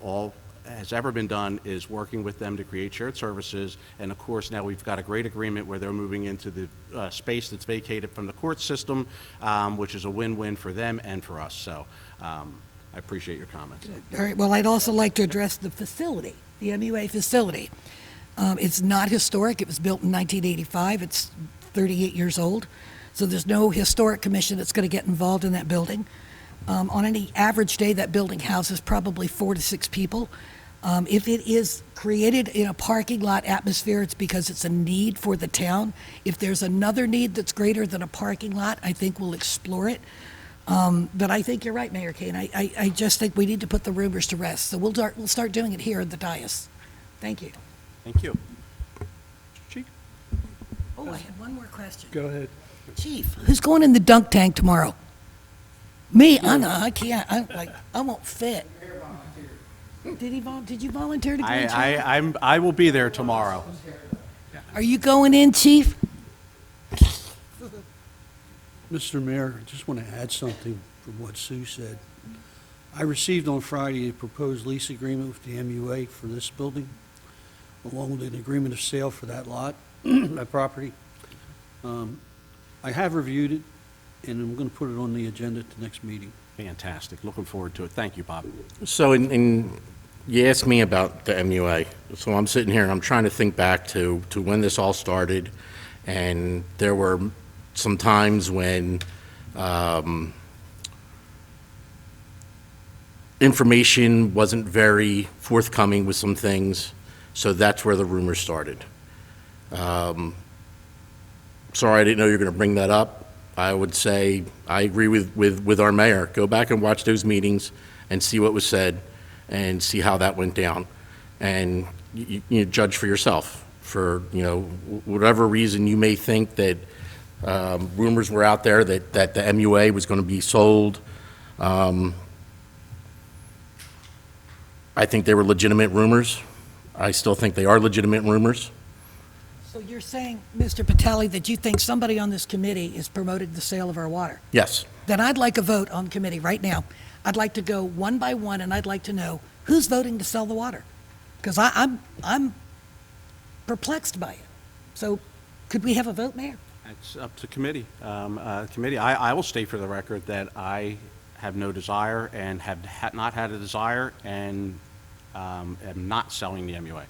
All has ever been done is working with them to create shared services, and of course, now we've got a great agreement where they're moving into the space that's vacated from the court system, which is a win-win for them and for us. So I appreciate your comments. All right, well, I'd also like to address the facility, the MUA facility. It's not historic. It was built in 1985. It's 38 years old. So there's no historic commission that's going to get involved in that building. On any average day, that building houses probably 4 to 6 people. If it is created in a parking lot atmosphere, it's because it's a need for the town. If there's another need that's greater than a parking lot, I think we'll explore it. But I think you're right, Mayor Kane. I just think we need to put the rumors to rest. So we'll start doing it here in the dais. Thank you. Thank you. Chief? Oh, I had one more question. Go ahead. Chief, who's going in the dunk tank tomorrow? Me? I can't. I won't fit. Did you volunteer to go in, Chief? I will be there tomorrow. Are you going in, Chief? Mr. Mayor, I just want to add something from what Sue said. I received on Friday a proposed lease agreement with the MUA for this building, along with an agreement of sale for that lot, that property. I have reviewed it, and I'm going to put it on the agenda at the next meeting. Fantastic. Looking forward to it. Thank you, Bob. So, you asked me about the MUA. So I'm sitting here and I'm trying to think back to when this all started, and there were some times when information wasn't very forthcoming with some things, so that's where the rumors started. Sorry, I didn't know you were going to bring that up. I would say I agree with our mayor. Go back and watch those meetings and see what was said and see how that went down. And you judge for yourself. For, whatever reason you may think that rumors were out there that the MUA was going to be sold. I think they were legitimate rumors. I still think they are legitimate rumors. So you're saying, Mr. Patali, that you think somebody on this committee is promoting the sale of our water? Yes. Then I'd like a vote on the committee right now. I'd like to go one by one, and I'd like to know who's voting to sell the water. Because I'm perplexed by it. So could we have a vote, Mayor? It's up to committee. I will state for the record that I have no desire and have not had a desire and am not selling the MUA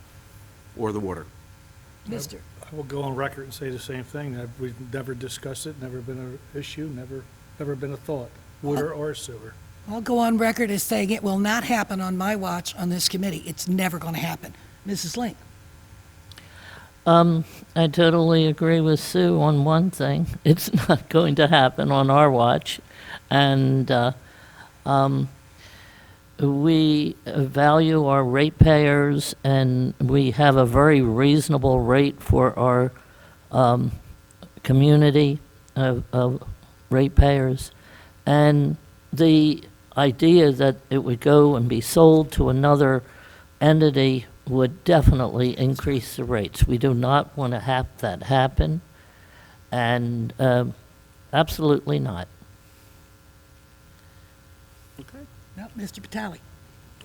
or the water. Mister? I will go on record and say the same thing, that we've never discussed it, never been an issue, never been a thought, water or sewer. I'll go on record as saying it will not happen on my watch on this committee. It's never going to happen. Mrs. Link? I totally agree with Sue on one thing. It's not going to happen on our watch. And we value our ratepayers, and we have a very reasonable rate for our community of ratepayers. And the idea that it would go and be sold to another entity would definitely increase the rates. We do not want to have that happen, and absolutely not. No, Mr. Patali?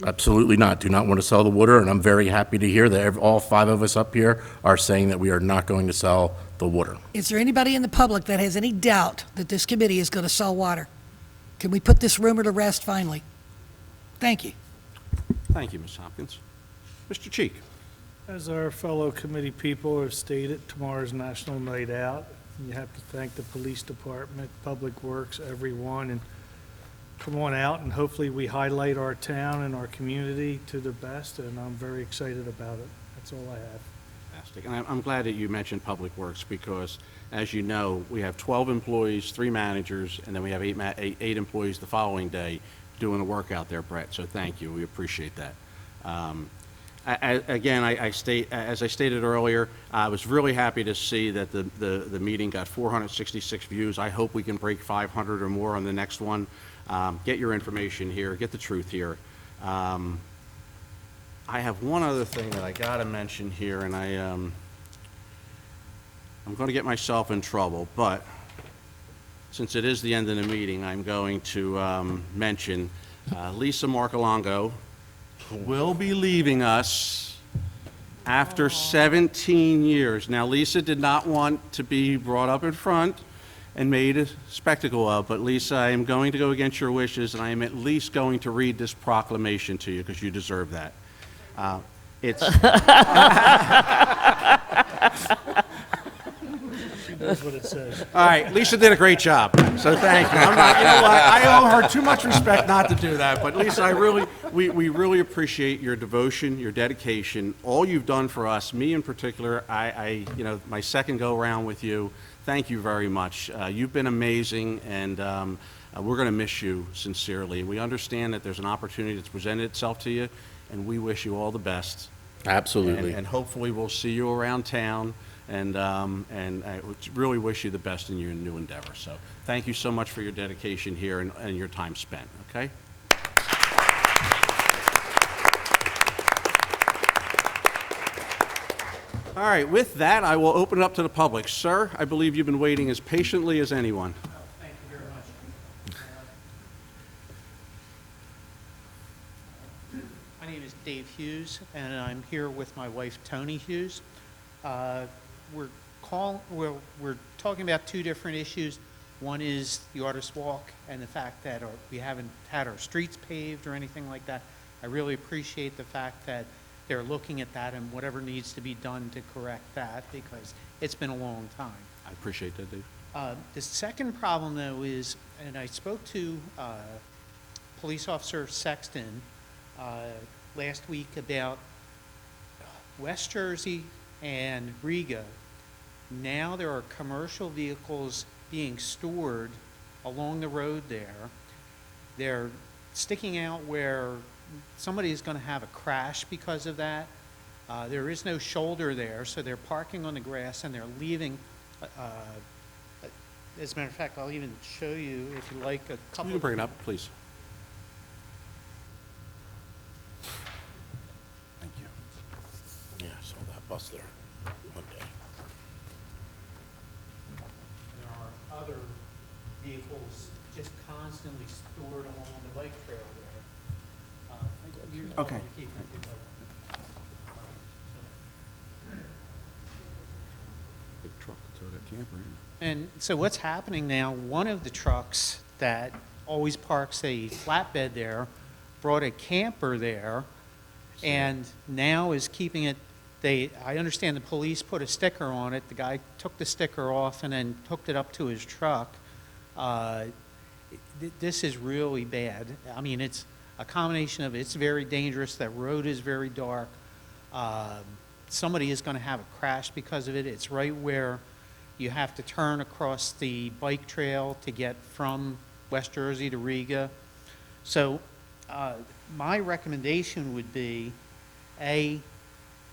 Absolutely not. Do not want to sell the water, and I'm very happy to hear that all 5 of us up here are saying that we are not going to sell the water. Is there anybody in the public that has any doubt that this committee is going to sell water? Can we put this rumor to rest finally? Thank you. Thank you, Ms. Hopkins. Mr. Cheek. As our fellow committee people have stated, tomorrow's National Night Out. You have to thank the police department, Public Works, everyone, and come on out, and hopefully we highlight our town and our community to the best, and I'm very excited about it. That's all I have. Fantastic. And I'm glad that you mentioned Public Works because, as you know, we have 12 employees, 3 managers, and then we have 8 employees the following day doing the work out there, Brett. So thank you. We appreciate that. Again, as I stated earlier, I was really happy to see that the meeting got 466 views. I hope we can break 500 or more on the next one. Get your information here. Get the truth here. I have one other thing that I got to mention here, and I'm going to get myself in trouble, but since it is the end of the meeting, I'm going to mention Lisa Marcolongo will be leaving us after 17 years. Now, Lisa did not want to be brought up in front and made a spectacle of, but Lisa, I am going to go against your wishes, and I am at least going to read this proclamation to you, because you deserve that. It's... That's what it says. All right, Lisa did a great job, so thank you. I'm not, you know what, I owe her too much respect not to do that, but Lisa, we really appreciate your devotion, your dedication, all you've done for us, me in particular. You know, my second go-around with you, thank you very much. You've been amazing, and we're going to miss you sincerely. We understand that there's an opportunity that's presented itself to you, and we wish you all the best. Absolutely. And hopefully we'll see you around town. And I really wish you the best in your new endeavor. So thank you so much for your dedication here and your time spent, okay? All right, with that, I will open it up to the public. Sir, I believe you've been waiting as patiently as anyone. Thank you very much. My name is Dave Hughes, and I'm here with my wife, Tony Hughes. We're talking about two different issues. One is the Artist Walk and the fact that we haven't had our streets paved or anything like that. I really appreciate the fact that they're looking at that and whatever needs to be done to correct that, because it's been a long time. I appreciate that, Dave. The second problem, though, is, and I spoke to Police Officer Sexton last week about West Jersey and Riga. Now there are commercial vehicles being stored along the road there. They're sticking out where somebody is going to have a crash because of that. There is no shoulder there, so they're parking on the grass and they're leaving. As a matter of fact, I'll even show you, if you like, a couple. You can bring it up, please. Thank you. Yeah, I saw that bus there one day. There are other vehicles just constantly stored along the bike trail there. Okay. Big truck to tow that camper in. And so what's happening now, one of the trucks that always parks a flatbed there brought a camper there and now is keeping it. I understand the police put a sticker on it. The guy took the sticker off and then hooked it up to his truck. This is really bad. I mean, it's a combination of it's very dangerous, that road is very dark. Somebody is going to have a crash because of it. It's right where you have to turn across the bike trail to get from West Jersey to Riga. So my recommendation would be,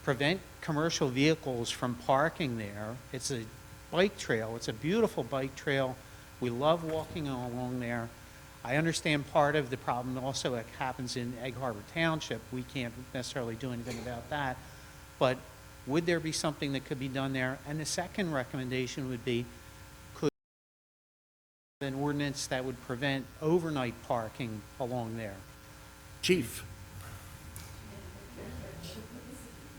prevent commercial vehicles from parking there. It's a bike trail. It's a beautiful bike trail. We love walking along there. I understand part of the problem also that happens in Egg Harbor Township. We can't necessarily do anything about that. But would there be something that could be done there? And the second recommendation would be, could an ordinance that would prevent overnight parking along there? Chief.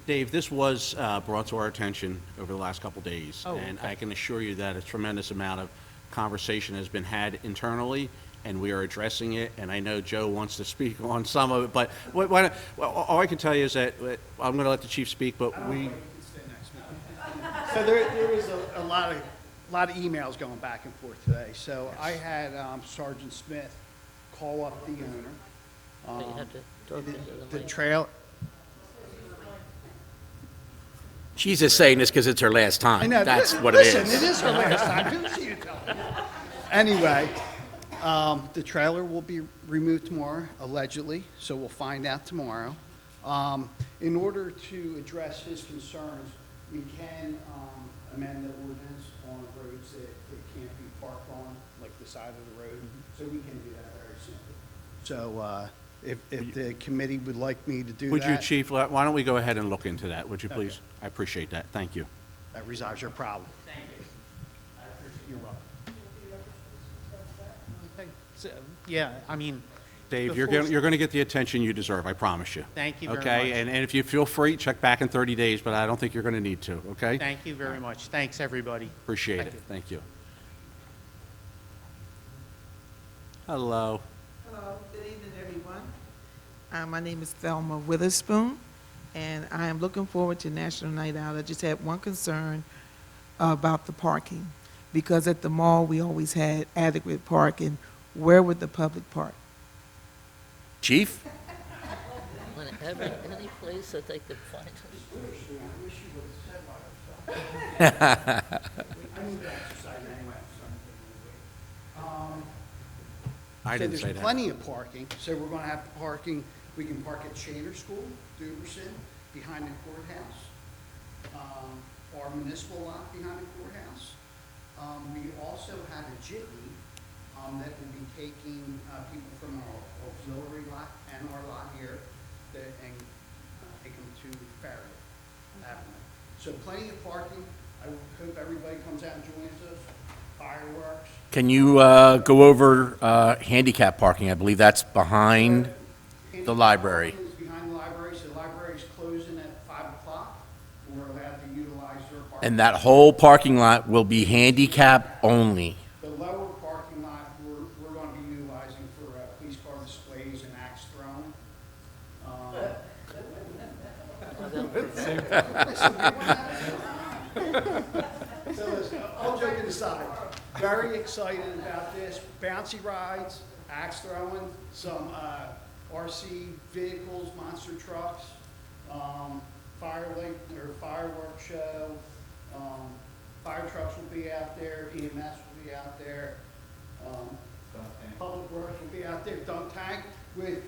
Dave, this was brought to our attention over the last couple days, and I can assure you that a tremendous amount of conversation has been had internally, and we are addressing it, and I know Joe wants to speak on some of it, but all I can tell you is that I'm going to let the chief speak, but we... So there was a lot of emails going back and forth today. So I had Sergeant Smith call up the owner. You have to talk into The mic. trail, She's just saying this because it's her last time. I know. That's what it is. Listen, it is her last time. Who's you telling me? Anyway, the trailer will be removed tomorrow, allegedly, so we'll find out tomorrow. In order to address his concerns, we can amend the ordinance on roads that can't be parked on, like the side of the road. So we can do that very simply. So if the committee would like me to do that. Would you, Chief, why don't we go ahead and look into that, would you please? Okay. I appreciate that. Thank you. That resolves your problem. Thank you. I appreciate your welcome. So, yeah, I mean, Dave, The you're full- going to get the attention you deserve, I promise you. Thank you very Okay, much. and if you feel free, check back in 30 days, but I don't think you're going to need to, okay? thank you very much. Thanks, everybody. Appreciate it, thank you. Hello. Hello, good evening, everyone. My name is Thelma Witherspoon, and I am looking forward to National Night Out. I just had one concern about the parking, because at the mall, we always had adequate parking. Where would the public park? Chief? Whenever, any place that they could find. I didn't say There's that. plenty of parking, so we're gonna have parking, we can park at Shader School, Duberson, behind the courthouse, our municipal lot behind the courthouse. We also have a jitney, that will be taking, people from our auxiliary lot and our lot here, and take them to Farragut Avenue. So plenty of parking. I hope everybody comes out and joins us. Fireworks. Can you go over handicap parking? I believe that's behind the library. Handicap parking is behind the library, so the library's closing at 5 o'clock. We're allowed to utilize their parking. And that whole parking lot will be handicap only. The lower parking lot, we're going to be utilizing for police car displays and axe throwing. So listen, all joking aside, very excited about this. Bouncy rides, axe throwing, some RC vehicles, monster trucks, fireworks show. Fire trucks will be out there, EMS will be out there. Public Works will be out there, dunk tank with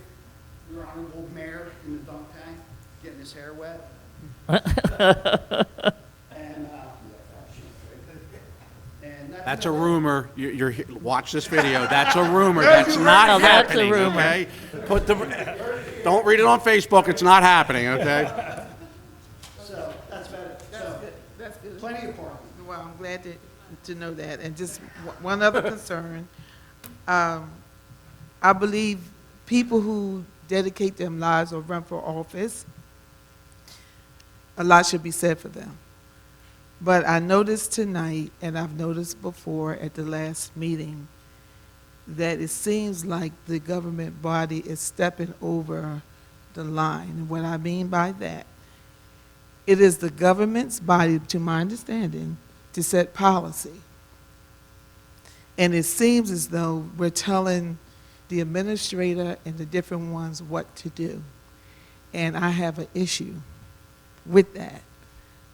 your honorable mayor in the dunk tank, getting his hair wet. And That's a rumor. Watch this video. That's a rumor. That's not No, that's a happening, rumor. okay? Don't read it on Facebook. It's not happening, okay? So, that's better. So, That's good. plenty of parking. Well, I'm glad to know that. And just one other concern. I believe people who dedicate their lives or run for office, a lot should be said for them. But I noticed tonight, and I've noticed before at the last meeting, that it seems like the government body is stepping over the line. And what I mean by that, it is the government's body, to my understanding, to set policy. And it seems as though we're telling the administrator and the different ones what to do. And I have an issue with that.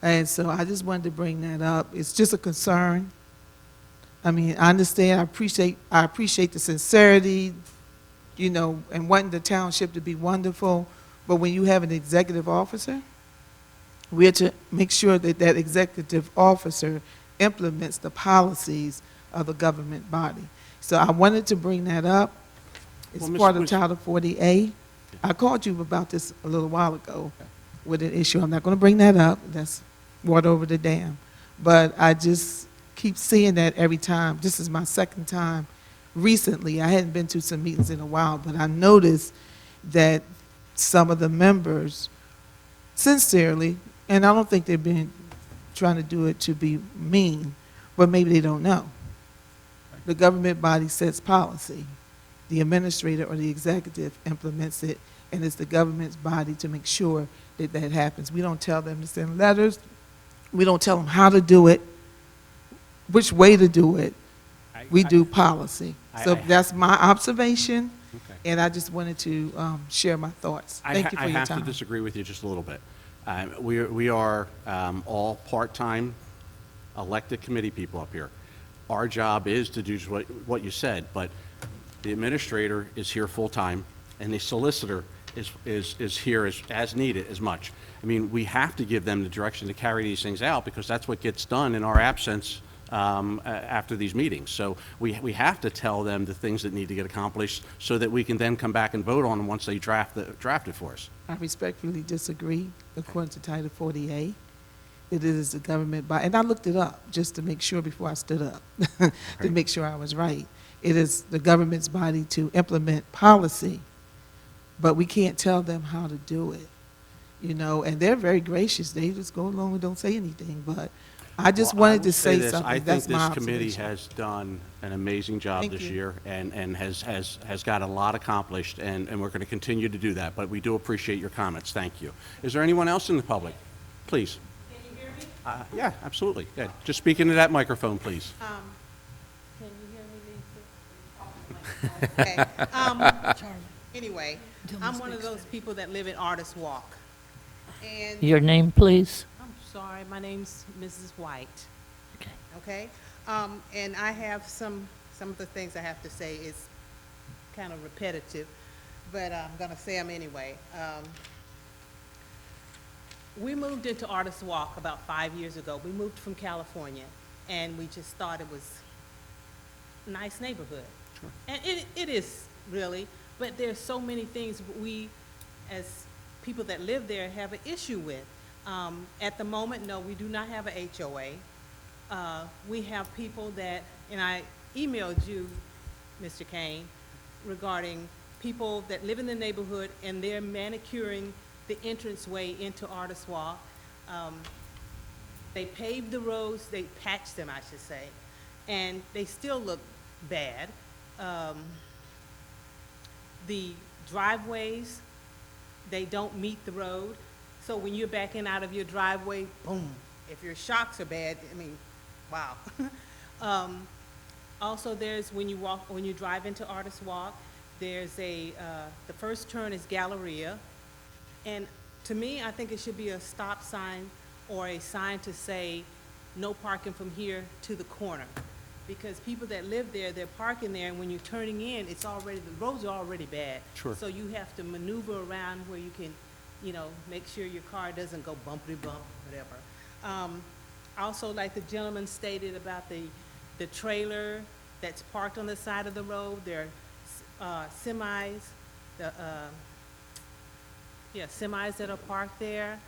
And so I just wanted to bring that up. It's just a concern. I mean, I understand, I appreciate the sincerity, you know, and wanting the township to be wonderful. But when you have an executive officer, we have to make sure that that executive officer implements the policies of the government body. So I wanted to bring that up. It's Well, Ms. part of Ms. Title 40A. I called you about this a little while ago with an issue. I'm not going to bring that up. That's water over the dam. But I just keep seeing that every time. This is my second time recently. I hadn't been to some meetings in a while, but I noticed that some of the members sincerely, and I don't think they've been trying to do it to be mean, but maybe they don't know. The government body sets policy. The administrator or the executive implements it, and it's the government's body to make sure that that happens. We don't tell them to send letters. We don't tell them how to do it, which way to do it. We do policy. So that's my observation, Okay. and I just wanted to share my thoughts. Thank you for I your have to time. disagree with you just a little bit. We are all part-time elected committee people up here. Our job is to do what you said, but the administrator is here full-time, and the solicitor is here as needed as much. I mean, we have to give them the direction to carry these things out, because that's what gets done in our absence after these meetings. So we have to tell them the things that need to get accomplished so that we can then come back and vote on them once they draft it for us. I respectfully disagree. According to Title 40A, it is the government body, and I looked it up just to make sure before I stood up, to make sure I was right. it is the government's body to implement policy, but we can't tell them how to do it, you know, and they're very gracious. They just go along and don't say anything, but I just Well, I wanted will to say this. something. I think That's my this committee observation. has done an amazing job Thank this you. year and has got a lot accomplished, and we're going to continue to do that, but we do appreciate your comments. Thank you. Is there anyone else in the public? Please. Can you hear me? Yeah, absolutely. Yeah, just speak into that microphone, please. Can you hear me, Lisa? Okay. Anyway, I'm one of those people that live in Artist Walk. And Your name, please? I'm sorry, my name's Mrs. White. Okay. Okay? And I have some of the things I have to say is kind of repetitive, but I'm gonna say them anyway. We moved into Artist Walk about 5 years ago. We moved from California, and we just thought it was a nice neighborhood. Sure. And it is really, but there's so many things we, as people that live there, have an issue with. At the moment, no, we do not have a HOA. We have people that, and I emailed you, Mr. Kane, regarding people that live in the neighborhood and they're manicuring the entranceway into Artist Walk. They paved the roads, they patched them, I should say, and they still look bad. The driveways, they don't meet the road. So when you're backing out of your driveway, boom, if your shocks are bad, I mean, wow. Also, there's, when you drive into Artist Walk, there's the first turn is Galleria. And to me, I think it should be a stop sign or a sign to say, no parking from here to the corner. Because people that live there, they're parking there, and when you're turning in, the roads are already bad. Sure. So you have to maneuver around where you can, you know, make sure your car doesn't go bumpity bump, whatever. Also, like the gentleman stated about the trailer that's parked on the side of the road, there are semis, semis that are parked there,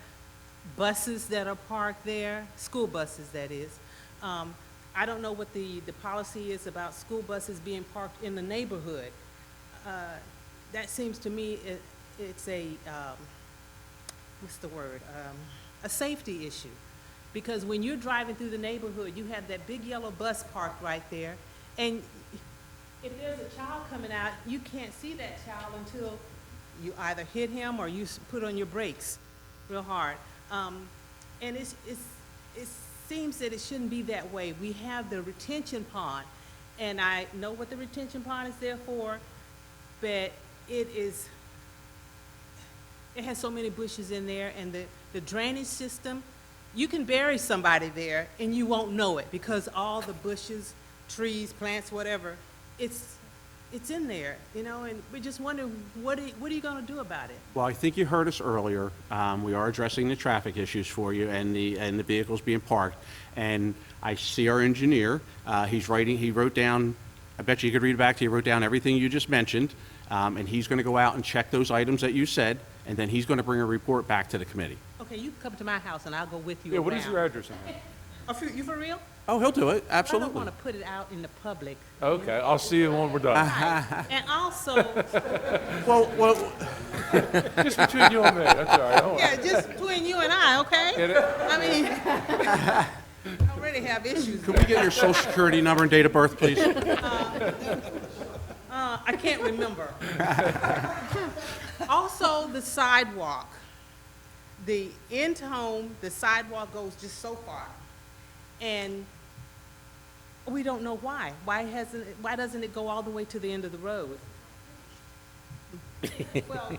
buses that are parked there, school buses, that is. I don't know what the policy is about school buses being parked in the neighborhood. That seems to me it's a, what's the word? A safety issue. Because when you're driving through the neighborhood, you have that big yellow bus parked right there, and if there's a child coming out, you can't see that child until you either hit him or you put on your brakes real hard. And it seems that it shouldn't be that way. We have the retention pond, and I know what the retention pond is there for, but it has so many bushes in there, and the drainage system, you can bury somebody there and you won't know it because all the bushes, trees, plants, whatever, it's in there, you know, and we're just wondering, what are you gonna do about it? Well, I think you heard us earlier. We are addressing the traffic issues for you and the vehicles being parked. And I see our engineer, he wrote down, I bet you could read it back to you, he wrote down everything you just mentioned. And he's gonna go out and check those items that you said, and then he's gonna bring a report back to the committee. Okay, you can come to my house and I'll go with you Yeah, around. what is your address on that? Oh, you for real? Oh, he'll do it, I don't absolutely. wanna put it out in the public. Okay, I'll see you when we're done. And also, Well, Just between you and me, that's all right. Don't worry. yeah, just between you and I, okay? Get it? I mean, I already have issues. could we get your social security number and date of birth, please? I can't remember. Also, the sidewalk. The end to home, the sidewalk goes just so far. And we don't know why. Why doesn't it go all the way to the end of the road? Well,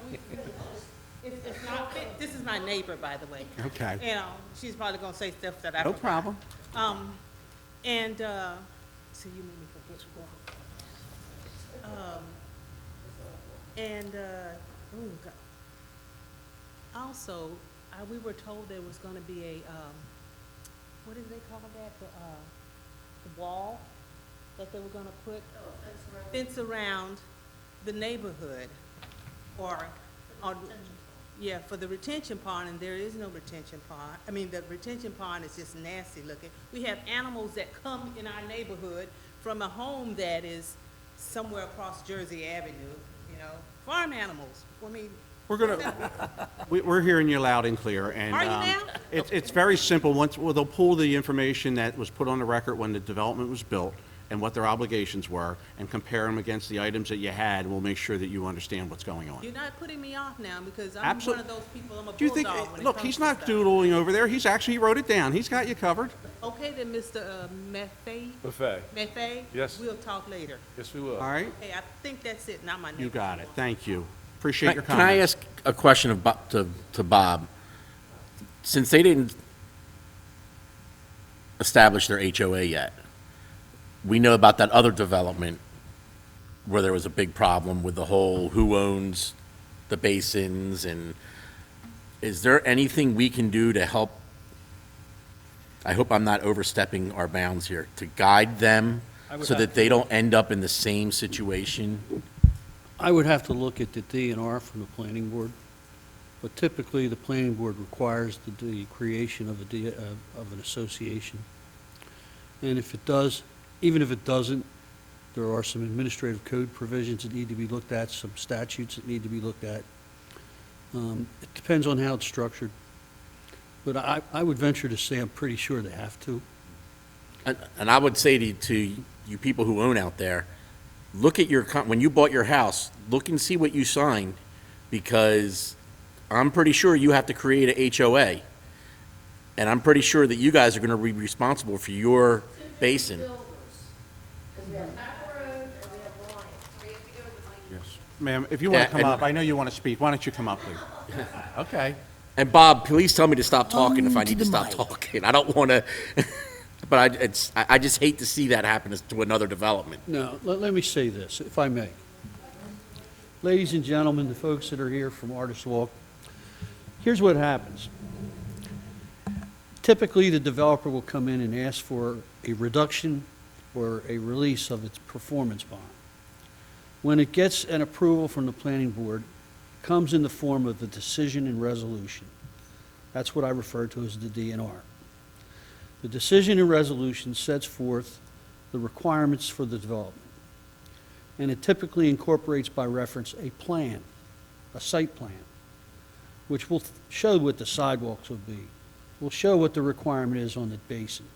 it's not, this is my neighbor, by the way. Okay. You know, she's probably gonna say stuff that I No forgot. problem. And, so you made me forget. Oh, God. Also, we were told there was gonna be a, what did they call that? The wall that they were gonna put? Fence around the neighborhood, or, yeah, for the retention pond, and there is no retention pond. I mean, the retention pond is just nasty looking. We have animals that come in our neighborhood from a home that is somewhere across Jersey Avenue, you know, farm animals. I mean, We're hearing you loud and clear, and Are you now? it's very simple. Well, they'll pull the information that was put on the record when the development was built and what their obligations were, and compare them against the items that you had. We'll make sure that you understand what's going on. you're not putting me off now because I'm Absol- one of those people, I'm a Do you think? bulldog when it Look, comes he's to not stuff. doodling over there. He's actually wrote it down. He's got you covered. Okay, then, Mr. Maffei? Buffet. Maffei? Yes. We'll talk later. Yes, we will. All right, Hey, I think that's it, not my name. you got it. Thank you. Appreciate your Can comments. I ask a question of to Bob? Since they didn't establish their HOA yet, we know about that other development where there was a big problem with the whole who owns the basins, and is there anything we can do to help? I hope I'm not overstepping our bounds here, to guide them so that they don't end up in the same situation. I would have to look at the DNR from the planning board, but typically the planning board requires the creation of of an association. And if it does, even if it doesn't, there are some administrative code provisions that need to be looked at, some statutes that need to be looked at. It depends on how it's structured. But I would venture to say I'm pretty sure they have to. And I would say to you people who own out there, look at when you bought your house, look and see what you signed, because I'm pretty sure you have to create a HOA. And I'm pretty sure that you guys are going to be responsible for your basin. Yes. Ma'am, if you want Yeah, to come and- up, I know you want to speak. Why don't you come up, please? Okay. And Bob, please tell me to stop talking if I To need to the stop mic. talking. I don't want to, but I just hate to see that happen to another development. No, let me say this, if I may. Ladies and gentlemen, the folks that are here from Artist Walk, here's what happens. Typically, the developer will come in and ask for a reduction or a release of its performance bond. When it gets an approval from the planning board, it comes in the form of a decision and resolution. That's what I refer to as the DNR. The decision and resolution sets forth the requirements for the development. And it typically incorporates by reference a plan, a site plan, which will show what the sidewalks will be, will show what the requirement is on the basin.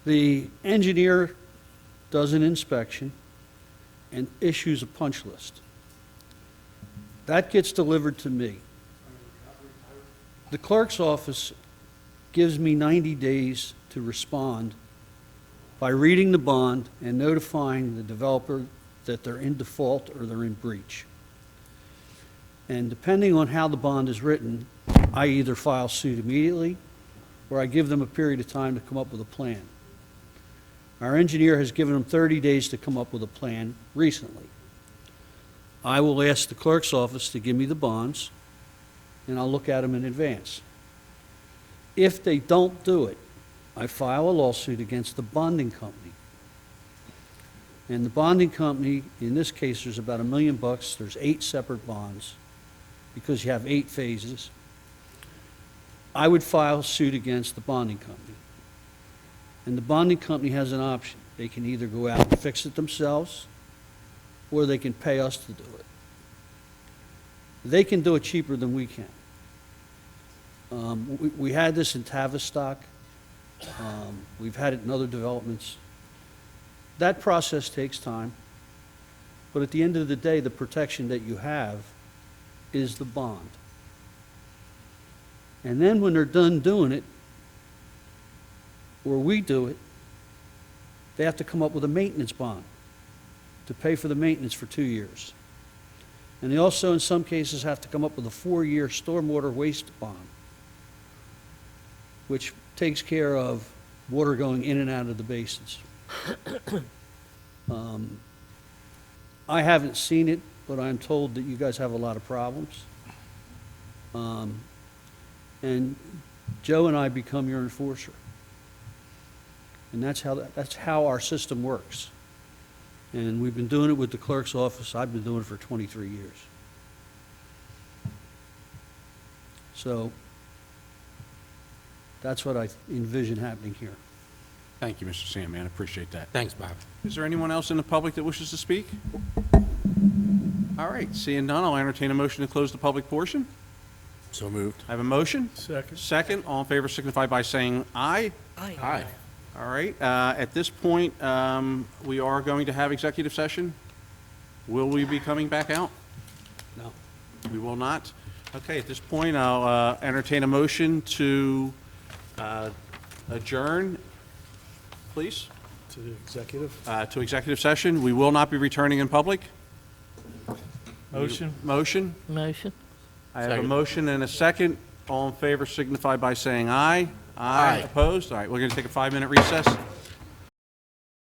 The engineer does an inspection and issues a punch list. That gets delivered to me. The clerk's office gives me 90 days to respond by reading the bond and notifying the developer that they're in default or they're in breach. And depending on how the bond is written, I either file suit immediately or I give them a period of time to come up with a plan. Our engineer has given them 30 days to come up with a plan recently. I will ask the clerk's office to give me the bonds, and I'll look at them in advance. If they don't do it, I file a lawsuit against the bonding company. And the bonding company, in this case, there's about $1 million. There's 8 separate bonds because you have 8 phases. I would file suit against the bonding company. And the bonding company has an option. They can either go out and fix it themselves, or they can pay us to do it. They can do it cheaper than we can. We had this in Tavistock. We've had it in other developments. That process takes time, but at the end of the day, the protection that you have is the bond. And then when they're done doing it, or we do it, they have to come up with a maintenance bond to pay for the maintenance for 2 years. And they also, in some cases, have to come up with a 4-year stormwater waste bond, which takes care of water going in and out of the basins. I haven't seen it, but I'm told that you guys have a lot of problems. And Joe and I become your enforcer. And that's how our system works. And we've been doing it with the clerk's office. I've been doing it for 23 years. So that's what I envision happening here. Thank you, Mr. Sandman, I appreciate that. Thanks, Bob. Is there anyone else in the public that wishes to speak? All right, seeing none, I'll entertain a motion to close the public portion. So moved. I have a motion. Second. Second, all in favor signify by saying aye. Aye. All right, at this point, we are going to have executive session. Will we be coming back out? No. We will not? Okay, at this point, I'll entertain a motion to adjourn, please, To the executive. to executive session. We will not be returning in public. Motion. Motion? Motion? I have a Second. motion and a second. All in favor signify by saying aye. Aye. Opposed? All right, we're going to take a 5-minute recess.